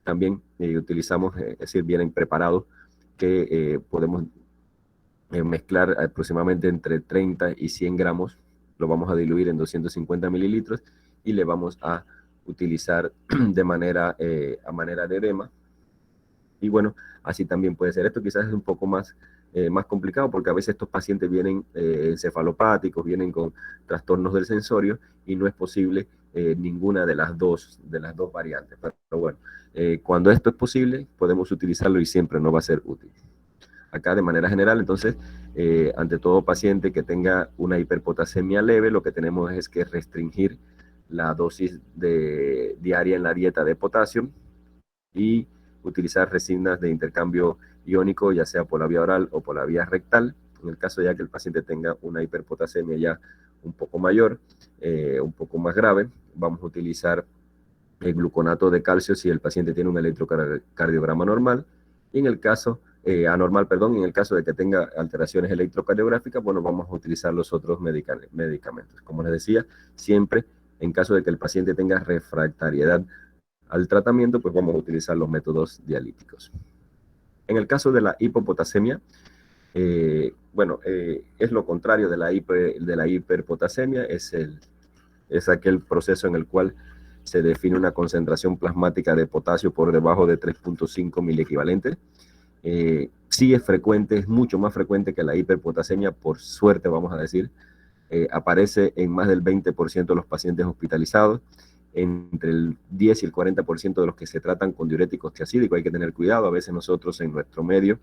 también utilizamos, es decir, vienen preparados que podemos mezclar aproximadamente entre 30 y 100 gramos. Lo vamos a diluir en 250 mililitros y le vamos a utilizar de manera, a manera de edema. Y bueno, así también puede ser. Esto quizás es un poco más complicado porque a veces estos pacientes vienen encefalopáticos, vienen con trastornos del sensorio y no es posible ninguna de las dos variantes. Pero bueno, cuando esto es posible, podemos utilizarlo y siempre no va a ser útil. Acá de manera general, entonces, ante todo paciente que tenga una hiperpotasemia leve, lo que tenemos es que restringir la dosis diaria en la dieta de potasio y utilizar resinas de intercambio iónico, ya sea por la vía oral o por la vía rectal. En el caso ya que el paciente tenga una hiperpotasemia ya un poco mayor, un poco más grave, vamos a utilizar el gluconato de calcio si el paciente tiene un electrocardiograma normal. Y en el caso anormal, perdón, en el caso de que tenga alteraciones electrocardiográficas, bueno, vamos a utilizar los otros medicamentos. Como les decía, siempre en caso de que el paciente tenga refractariedad al tratamiento, pues vamos a utilizar los métodos dialíticos. En el caso de la hipopotasemia, bueno, es lo contrario de la hiperpotasemia, es aquel proceso en el cual se define una concentración plasmática de potasio por debajo de 3.5 miliequivalentes. Sí es frecuente, es mucho más frecuente que la hiperpotasemia, por suerte vamos a decir. Aparece en más del 20% de los pacientes hospitalizados, entre el 10 y el 40% de los que se tratan con diuréticos tiacídicos. Hay que tener cuidado, a veces nosotros en nuestro medio,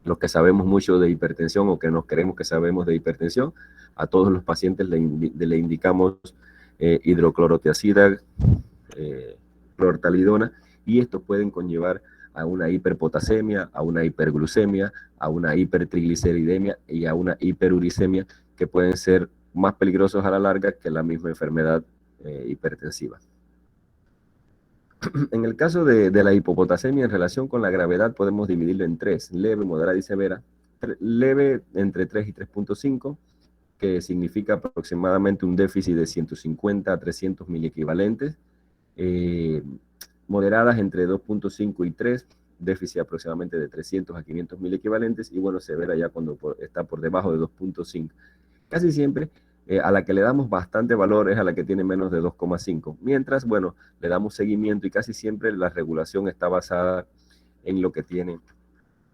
los que sabemos mucho de hipertensión o que nos creemos que sabemos de hipertensión, a todos los pacientes le indicamos hidroclorotiazida, clortalidona, y estos pueden conllevar a una hiperpotasemia, a una hiperglucemia, a una hipertrigliceridemia y a una hiperuricemia, que pueden ser más peligrosos a la larga que la misma enfermedad hipertensiva. En el caso de la hipopotasemia, en relación con la gravedad, podemos dividirlo en 3, leve, moderada y severa. Leve entre 3 y 3.5, que significa aproximadamente un déficit de 150 a 300 miliequivalentes. Moderadas entre 2.5 y 3, déficit aproximadamente de 300 a 500 miliequivalentes, y bueno, severa ya cuando está por debajo de 2.5. Casi siempre a la que le damos bastante valor es a la que tiene menos de 2.5, mientras, bueno, le damos seguimiento y casi siempre la regulación está basada en lo que tiene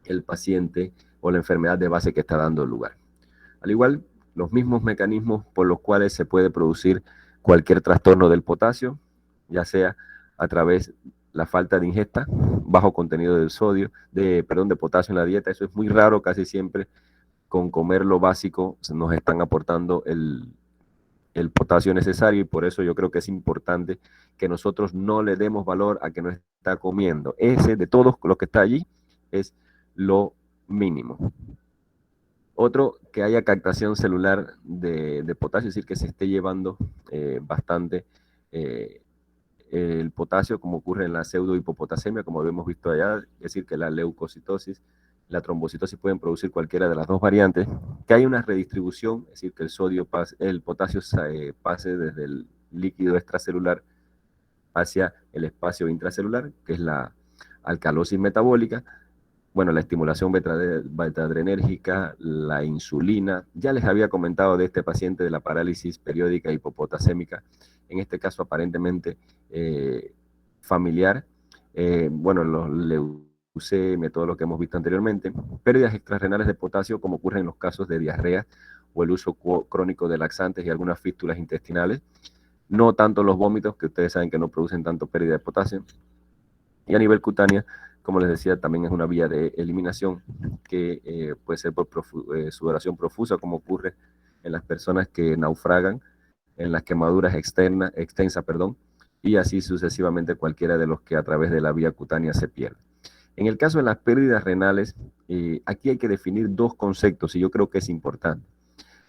el paciente o la enfermedad de base que está dando lugar. Al igual, los mismos mecanismos por los cuales se puede producir cualquier trastorno del potasio, ya sea a través de la falta de ingesta, bajo contenido de sodio, de potasio en la dieta. Eso es muy raro, casi siempre con comer lo básico nos están aportando el potasio necesario, y por eso yo creo que es importante que nosotros no le demos valor a que no está comiendo. Ese de todos lo que está allí es lo mínimo. Otro, que haya captación celular de potasio, es decir, que se esté llevando bastante el potasio, como ocurre en la pseudohipopotasemia, como habíamos visto allá, es decir, que la leucocitosis, la trombocitosis pueden producir cualquiera de las dos variantes. Que haya una redistribución, es decir, que el potasio pase desde el líquido extracelular hacia el espacio intracelular, que es la alcalosis metabólica. Bueno, la estimulación beta-adrenérgica, la insulina. Ya les había comentado de este paciente de la parálisis periódica hipopotasémica, en este caso aparentemente familiar. Bueno, los leucemia, todo lo que hemos visto anteriormente, pérdidas extrarrenales de potasio, como ocurre en los casos de diarrea o el uso crónico de laxantes y algunas fístulas intestinales, no tanto los vómitos, que ustedes saben que no producen tanto pérdida de potasio, y a nivel cutánea, como les decía, también es una vía de eliminación que puede ser por sudoración profusa, como ocurre en las personas que naufragan, en las quemaduras extensas, y así sucesivamente cualquiera de los que a través de la vía cutánea se pierde. En el caso de las pérdidas renales, aquí hay que definir dos conceptos y yo creo que es importante.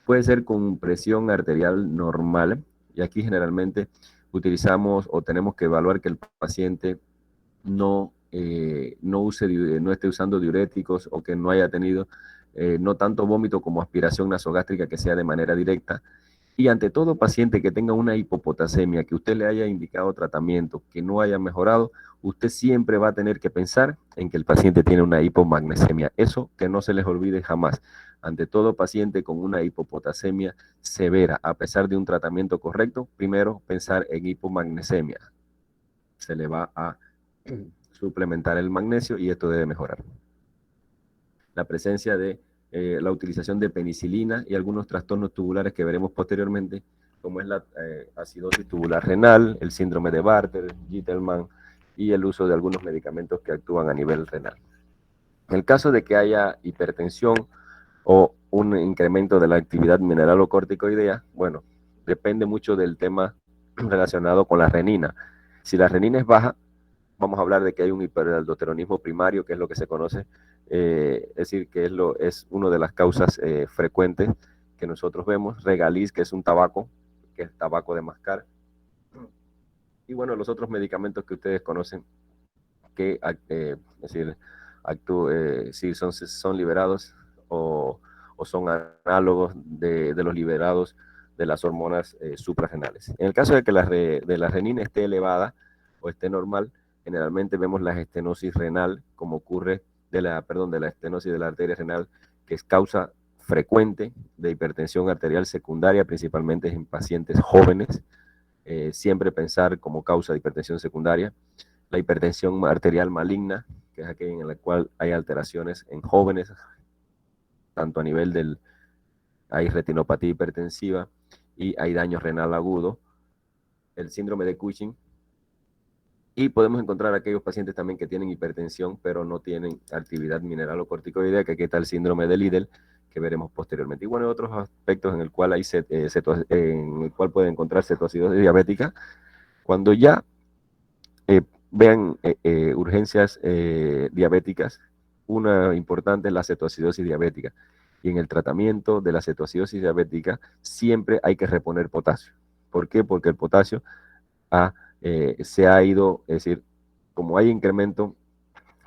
Puede ser con presión arterial normal, y aquí generalmente utilizamos o tenemos que evaluar que el paciente no esté usando diuréticos o que no haya tenido no tanto vómito como aspiración nasogástrica que sea de manera directa. Y ante todo paciente que tenga una hipopotasemia, que usted le haya indicado tratamiento, que no haya mejorado, usted siempre va a tener que pensar en que el paciente tiene una hipomagnesemia. Eso que no se les olvide jamás. Ante todo paciente con una hipopotasemia severa, a pesar de un tratamiento correcto, primero pensar en hipomagnesemia. Se le va a suplementar el magnesio y esto debe mejorar. La presencia de la utilización de penicilina y algunos trastornos tubulares que veremos posteriormente, como es la acidosis tubular renal, el síndrome de Bartter, Gitelman y el uso de algunos medicamentos que actúan a nivel renal. En el caso de que haya hipertensión o un incremento de la actividad mineralocorticoidea, bueno, depende mucho del tema relacionado con la renina. Si la renina es baja, vamos a hablar de que hay un hiperaldosteronismo primario, que es lo que se conoce, es decir, que es una de las causas frecuentes que nosotros vemos. Regaliz, que es un tabaco, que es tabaco de mascar. Y bueno, los otros medicamentos que ustedes conocen, que es decir, si son liberados o son análogos de los liberados de las hormonas suprarrenales. En el caso de que la renina esté elevada o esté normal, generalmente vemos la estenosis renal, como ocurre de la estenosis de la arteria renal, que es causa frecuente de hipertensión arterial secundaria, principalmente en pacientes jóvenes. Siempre pensar como causa de hipertensión secundaria. La hipertensión arterial maligna, que es aquella en la cual hay alteraciones en jóvenes, tanto a nivel hay retinopatía hipertensiva y hay daño renal agudo, el síndrome de Cushing, y podemos encontrar aquellos pacientes también que tienen hipertensión, pero no tienen actividad mineralocorticoidea, que aquí está el síndrome de Liddle, que veremos posteriormente. Y bueno, otros aspectos en el cual puede encontrar cetoacidosis diabética, cuando ya vean urgencias diabéticas, una importante es la cetoacidosis diabética. Y en el tratamiento de la cetoacidosis diabética siempre hay que reponer potasio. ¿Por qué? Porque el potasio se ha ido, es decir, como hay incremento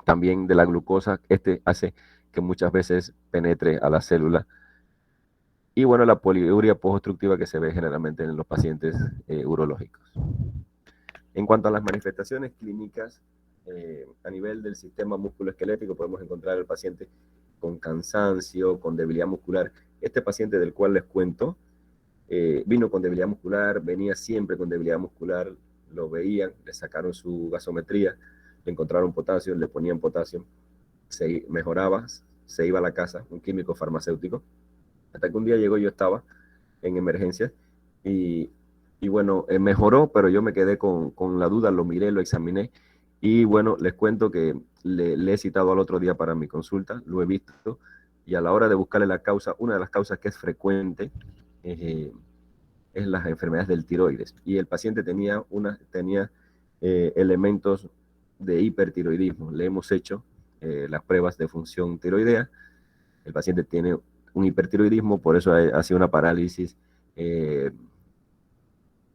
también de la glucosa, este hace que muchas veces penetre a la célula. Y bueno, la poliuria posobstructiva que se ve generalmente en los pacientes urológicos. En cuanto a las manifestaciones clínicas, a nivel del sistema musculoesquelético podemos encontrar al paciente con cansancio, con debilidad muscular. Este paciente del cual les cuento vino con debilidad muscular, venía siempre con debilidad muscular, lo veían, le sacaron su gasometría, le encontraron potasio, le ponían potasio, se mejoraba, se iba a la casa, un químico farmacéutico, hasta que un día llegó, yo estaba en emergencias y bueno, mejoró, pero yo me quedé con la duda, lo miré, lo examiné y bueno, les cuento que le he citado al otro día para mi consulta, lo he visto y a la hora de buscarle la causa, una de las causas que es frecuente es las enfermedades del tiroides y el paciente tenía elementos de hipertiroidismo. Le hemos hecho las pruebas de función tiroidea, el paciente tiene un hipertiroidismo, por eso ha sido una parálisis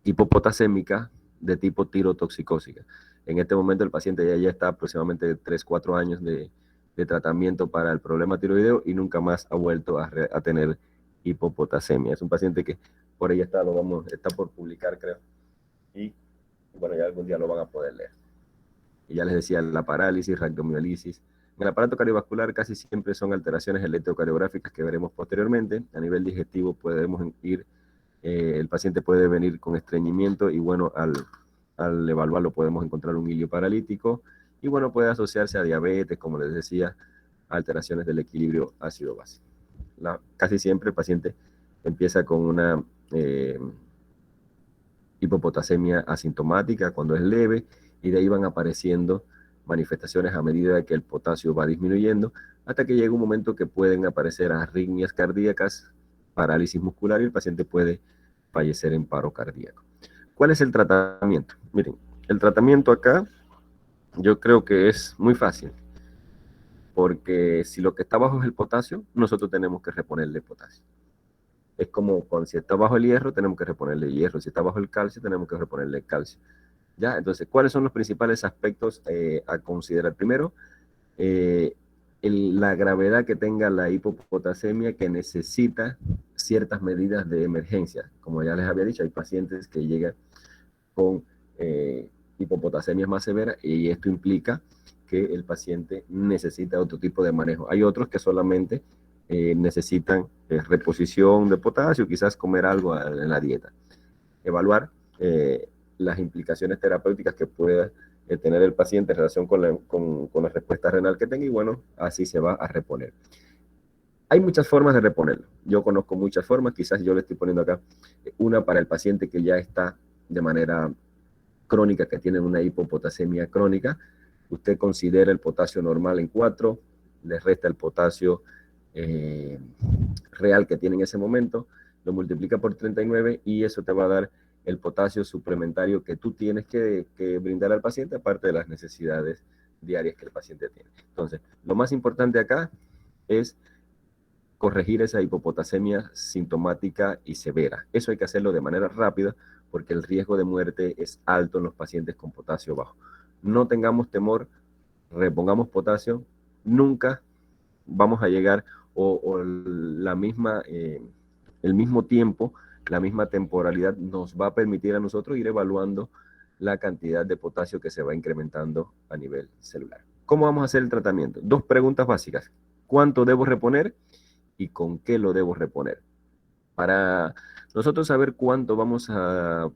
hipopotasémica de tipo tirotoxicósica. En este momento el paciente ya está aproximadamente 3-4 años de tratamiento para el problema tiroideo y nunca más ha vuelto a tener hipopotasemia. Es un paciente que por ahí está por publicar, creo. Y bueno, ya algún día lo van a poder leer. Y ya les decía, la parálisis, rhabdomiolisis. En el aparato cardiovascular casi siempre son alteraciones electrocardiográficas que veremos posteriormente. A nivel digestivo podemos ir el paciente puede venir con estreñimiento y bueno, al evaluarlo podemos encontrar un hilio paralítico y bueno, puede asociarse a diabetes, como les decía, alteraciones del equilibrio ácido-base. Casi siempre el paciente empieza con una hipopotasemia asintomática cuando es leve, y de ahí van apareciendo manifestaciones a medida de que el potasio va disminuyendo, hasta que llega un momento que pueden aparecer arritmias cardíacas, parálisis muscular, y el paciente puede fallecer en paro cardíaco. ¿Cuál es el tratamiento? Miren, el tratamiento acá yo creo que es muy fácil, porque si lo que está bajo es el potasio, nosotros tenemos que reponerle potasio. Es como cuando si está bajo el hierro, tenemos que reponerle hierro. Si está bajo el calcio, tenemos que reponerle calcio. ¿Ya? Entonces, ¿cuáles son los principales aspectos a considerar? Primero, la gravedad que tenga la hipopotasemia, que necesita ciertas medidas de emergencia. Como ya les había dicho, hay pacientes que llegan con hipopotasemias más severas, y esto implica que el paciente necesita otro tipo de manejo. Hay otros que solamente necesitan reposición de potasio, quizás comer algo en la dieta. Evaluar las implicaciones terapéuticas que pueda tener el paciente en relación con la respuesta renal que tenga, y bueno, así se va a reponer. Hay muchas formas de reponerlo. Yo conozco muchas formas, quizás yo le estoy poniendo acá una para el paciente que ya está de manera crónica, que tiene una hipopotasemia crónica. Usted considera el potasio normal en 4, le resta el potasio real que tiene en ese momento, lo multiplica por 39, y eso te va a dar el potasio suplementario que tú tienes que brindar al paciente, aparte de las necesidades diarias que el paciente tiene. Entonces, lo más importante acá es corregir esa hipopotasemia sintomática y severa. Eso hay que hacerlo de manera rápida, porque el riesgo de muerte es alto en los pacientes con potasio bajo. No tengamos temor, repongamos potasio, nunca vamos a llegar o el mismo tiempo, la misma temporalidad nos va a permitir a nosotros ir evaluando la cantidad de potasio que se va incrementando a nivel celular. ¿Cómo vamos a hacer el tratamiento? 2 preguntas básicas. ¿Cuánto debo reponer y con qué lo debo reponer? Para nosotros saber cuánto vamos a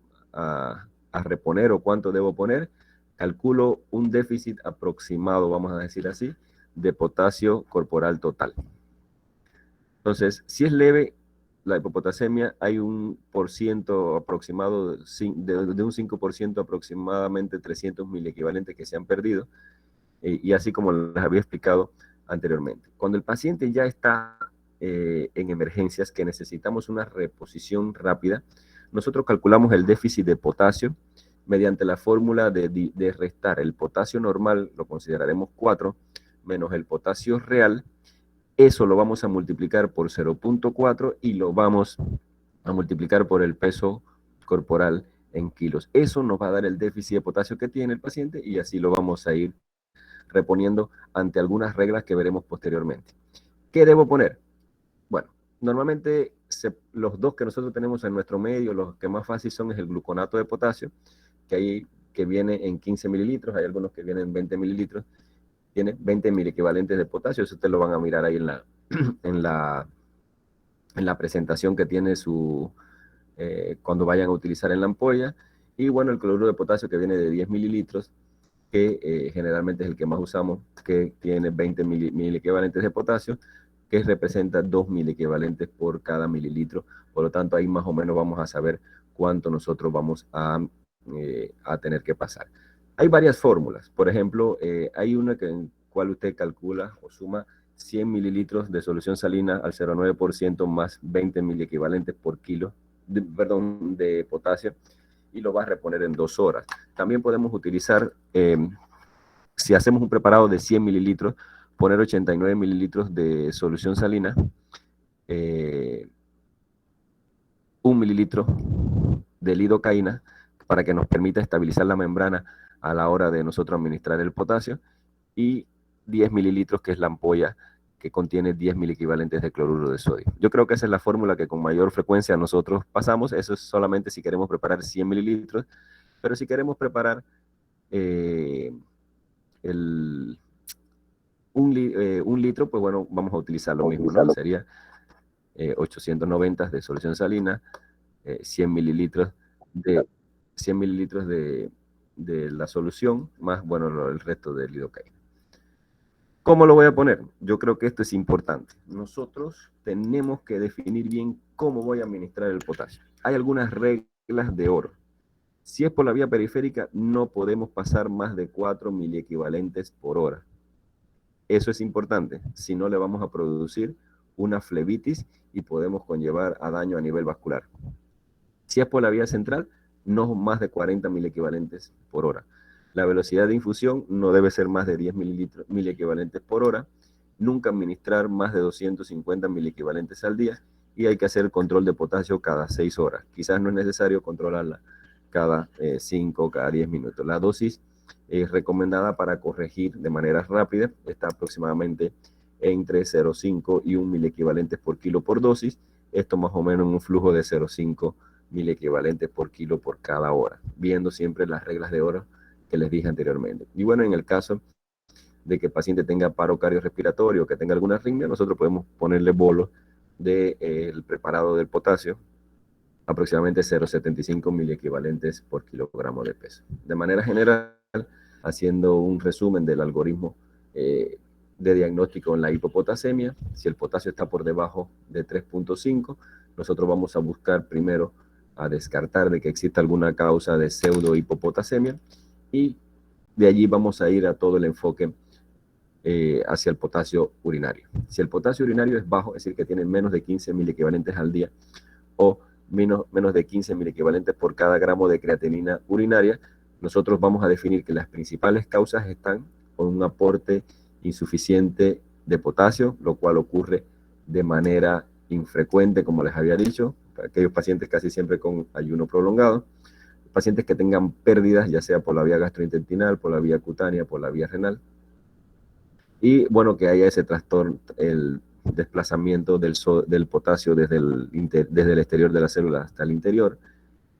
reponer o cuánto debo poner, calculo un déficit aproximado, vamos a decir así, de potasio corporal total. Entonces, si es leve la hipopotasemia, hay un porciento aproximado de un 5%, aproximadamente 300 miliequivalentes que se han perdido, y así como les había explicado anteriormente. Cuando el paciente ya está en emergencias, que necesitamos una reposición rápida, nosotros calculamos el déficit de potasio mediante la fórmula de restar el potasio normal, lo consideraremos 4, menos el potasio real. Eso lo vamos a multiplicar por 0.4 y lo vamos a multiplicar por el peso corporal en kilos. Eso nos va a dar el déficit de potasio que tiene el paciente, y así lo vamos a ir reponiendo ante algunas reglas que veremos posteriormente. ¿Qué debo poner? Bueno, normalmente los dos que nosotros tenemos en nuestro medio, los que más fácil son, es el gluconato de potasio, que viene en 15 mililitros, hay algunos que vienen en 20 mililitros, tiene 20 miliequivalentes de potasio. Eso ustedes lo van a mirar ahí en la presentación que tiene cuando vayan a utilizar en la ampolla. Y bueno, el cloruro de potasio, que viene de 10 mililitros, que generalmente es el que más usamos, que tiene 20 miliequivalentes de potasio, que representa 2 miliequivalentes por cada mililitro. Por lo tanto, ahí más o menos vamos a saber cuánto nosotros vamos a tener que pasar. Hay varias fórmulas. Por ejemplo, hay una en cual usted calcula o suma 100 mililitros de solución salina al 0,9% más 20 miliequivalentes por kilo, de potasio, y lo va a reponer en 2 horas. También podemos utilizar, si hacemos un preparado de 100 mililitros, poner 89 mililitros de solución salina, 1 mililitro de lidocaína, para que nos permita estabilizar la membrana a la hora de nosotros administrar el potasio, y 10 mililitros, que es la ampolla que contiene 10 miliequivalentes de cloruro de sodio. Yo creo que esa es la fórmula que con mayor frecuencia nosotros pasamos. Eso es solamente si queremos preparar 100 mililitros, pero si queremos preparar un litro, pues bueno, vamos a utilizar lo mismo, ¿no? Sería 890 de solución salina, 100 mililitros de de la solución, más, bueno, el resto del lidocaína. ¿Cómo lo voy a poner? Yo creo que esto es importante. Nosotros tenemos que definir bien cómo voy a administrar el potasio. Hay algunas reglas de oro. Si es por la vía periférica, no podemos pasar más de 4 miliequivalentes por hora. Eso es importante, si no le vamos a producir una flebitis y podemos conllevar a daño a nivel vascular. Si es por la vía central, no más de 40 miliequivalentes por hora. La velocidad de infusión no debe ser más de 10 miliequivalentes por hora. Nunca administrar más de 250 miliequivalentes al día y hay que hacer control de potasio cada 6 horas. Quizás no es necesario controlarla cada 5 o cada 10 minutos. La dosis recomendada para corregir de manera rápida está aproximadamente entre 0,5 y 1 miliequivalentes por kilo por dosis. Esto más o menos en un flujo de 0,5 miliequivalentes por kilo por cada hora, viendo siempre las reglas de oro que les dije anteriormente. Y bueno, en el caso de que el paciente tenga paro cardiorrespiratorio, que tenga alguna arritmia, nosotros podemos ponerle bolos del preparado del potasio, aproximadamente 0,75 miliequivalentes por kilogramo de peso. De manera general, haciendo un resumen del algoritmo de diagnóstico en la hipopotasemia, si el potasio está por debajo de 3,5, nosotros vamos a buscar primero a descartar de que exista alguna causa de pseudo hipopotasemia y de allí vamos a ir a todo el enfoque hacia el potasio urinario. Si el potasio urinario es bajo, es decir, que tiene menos de 15 miliequivalentes al día o menos de 15 miliequivalentes por cada gramo de creatinina urinaria, nosotros vamos a definir que las principales causas están con un aporte insuficiente de potasio, lo cual ocurre de manera infrecuente, como les había dicho, aquellos pacientes casi siempre con ayuno prolongado, pacientes que tengan pérdidas, ya sea por la vía gastrointestinal, por la vía cutánea, por la vía renal, y bueno, que haya ese trastorno, el desplazamiento del potasio desde el exterior de la célula hasta el interior.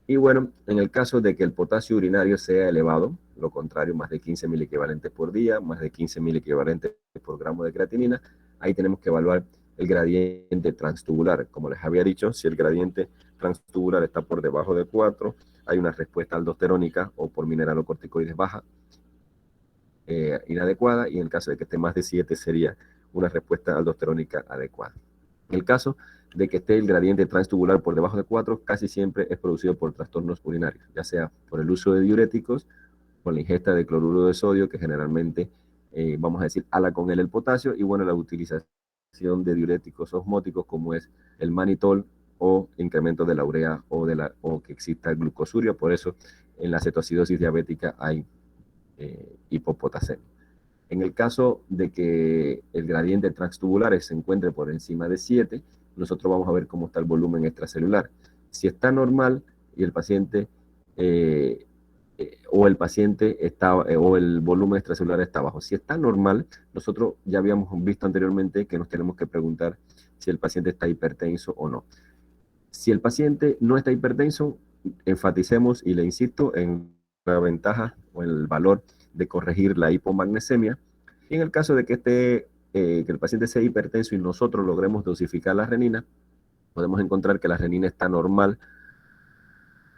Y bueno, en el caso de que el potasio urinario sea elevado, lo contrario, más de 15 miliequivalentes por día, más de 15 miliequivalentes por gramo de creatinina, ahí tenemos que evaluar el gradiente transtubular. Como les había dicho, si el gradiente transtubular está por debajo de 4, hay una respuesta aldosterónica o por mineralocorticoides baja, inadecuada, y en el caso de que esté más de 7 sería una respuesta aldosterónica adecuada. En el caso de que esté el gradiente transtubular por debajo de 4, casi siempre es producido por trastornos urinarios, ya sea por el uso de diuréticos, por la ingesta de cloruro de sodio, que generalmente, vamos a decir, ala con él el potasio, y bueno, la utilización de diuréticos osmóticos como es el manitol o incremento de la urea o que exista glucosuria. Por eso en la cetoacidosis diabética hay hipopotasemia. En el caso de que el gradiente transtubular se encuentre por encima de 7, nosotros vamos a ver cómo está el volumen extracelular. Si está normal y el paciente o el volumen extracelular está bajo. Si está normal, nosotros ya habíamos visto anteriormente que nos tenemos que preguntar si el paciente está hipertenso o no. Si el paciente no está hipertenso, enfaticemos y le insisto en la ventaja o en el valor de corregir la hipomagnesemia. Y en el caso de que el paciente sea hipertenso y nosotros logremos dosificar la renina, podemos encontrar que la renina está normal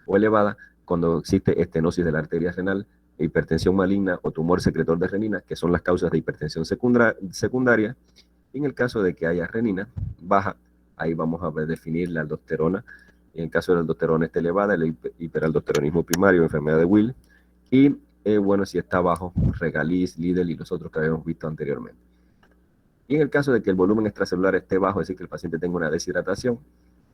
o elevada cuando existe estenosis de la arteria renal, hipertensión maligna o tumor secretor de renina, que son las causas de hipertensión secundaria. Y en el caso de que haya renina baja, ahí vamos a definir la aldosterona. En el caso de la aldosterona esté elevada, el hiperaldosteronismo primario, enfermedad de Will. Y bueno, si está bajo, Regaliz, Lidl y los otros que habíamos visto anteriormente. Y en el caso de que el volumen extracelular esté bajo, es decir, que el paciente tenga una deshidratación,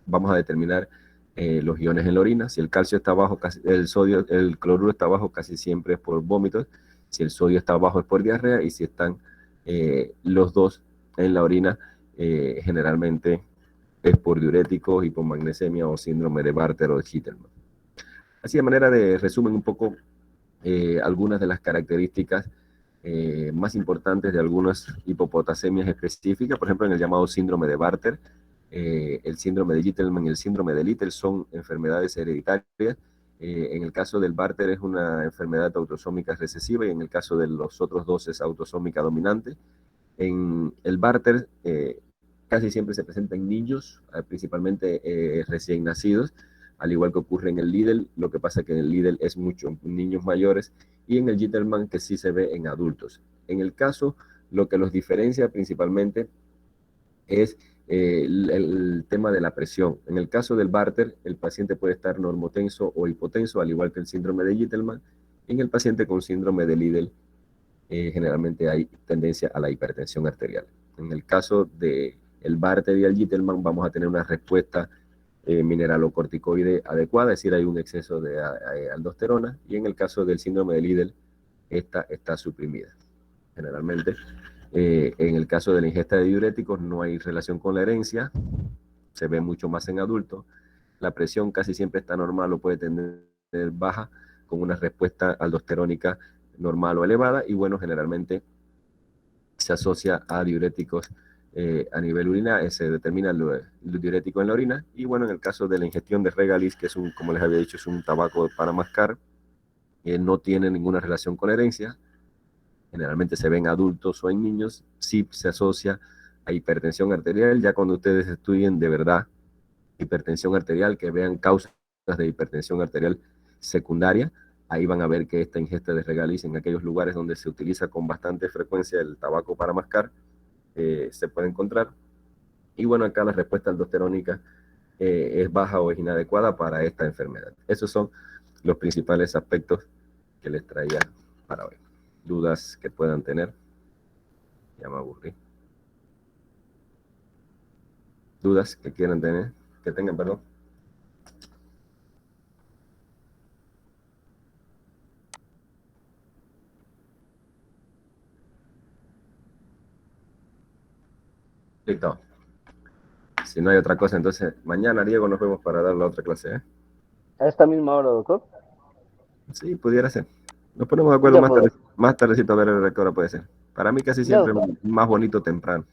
vamos a determinar los iones en la orina. Si el calcio está bajo, el cloruro está bajo, casi siempre es por vómitos. Si el sodio está bajo es por diarrea, y si están los dos en la orina, generalmente es por diuréticos, hipomagnesemia o síndrome de Bartter o de Hittelman. Así, de manera de resumen un poco, algunas de las características más importantes de algunas hipopotasemias específicas, por ejemplo, en el llamado síndrome de Bartter, el síndrome de Gitelman y el síndrome de Little son enfermedades hereditarias. En el caso del Bartter es una enfermedad autosómica recesiva, y en el caso de los otros dos es autosómica dominante. En el Bartter casi siempre se presenta en niños, principalmente recién nacidos. al igual que ocurre en el Lidl. Lo que pasa es que en el Lidl es mucho en niños mayores y en el Gittelman que sí se ve en adultos. En el caso, lo que los diferencia principalmente es el tema de la presión. En el caso del Barter, el paciente puede estar normotenso o hipotenso, al igual que el síndrome de Gittelman. En el paciente con síndrome de Lidl, generalmente hay tendencia a la hipertensión arterial. En el caso del Barter y el Gittelman, vamos a tener una respuesta mineralocorticoide adecuada, es decir, hay un exceso de aldosterona, y en el caso del síndrome de Lidl, esta está suprimida. Generalmente, en el caso de la ingesta de diuréticos no hay relación con la herencia, se ve mucho más en adultos. La presión casi siempre está normal o puede tener baja con una respuesta aldosterónica normal o elevada, y bueno, generalmente se asocia a diuréticos a nivel urinario, se determina el diurético en la orina, y bueno, en el caso de la ingestión de Regalis, que es un, como les había dicho, es un tabaco para mascar, no tiene ninguna relación con herencia, generalmente se ve en adultos o en niños, sí se asocia a hipertensión arterial. Ya cuando ustedes estudien de verdad hipertensión arterial, que vean causas de hipertensión arterial secundaria, ahí van a ver que esta ingesta de Regalis en aquellos lugares donde se utiliza con bastante frecuencia el tabaco para mascar, se puede encontrar. Y bueno, acá la respuesta aldosterónica es baja o es inadecuada para esta enfermedad. Esos son los principales aspectos que les traía para hoy. Dudas que puedan tener. Ya me aburrí. Dudas que quieran tener, que tengan, perdón. Listo. Si no hay otra cosa, entonces mañana, Diego, nos vemos para dar la otra clase, ¿eh? A esta misma hora, doctor. Sí, pudiera ser. Nos ponemos de acuerdo Ya, pues, más tardecito a ver a qué hora puede ser. Para mí casi ya, siempre más bonito temprano.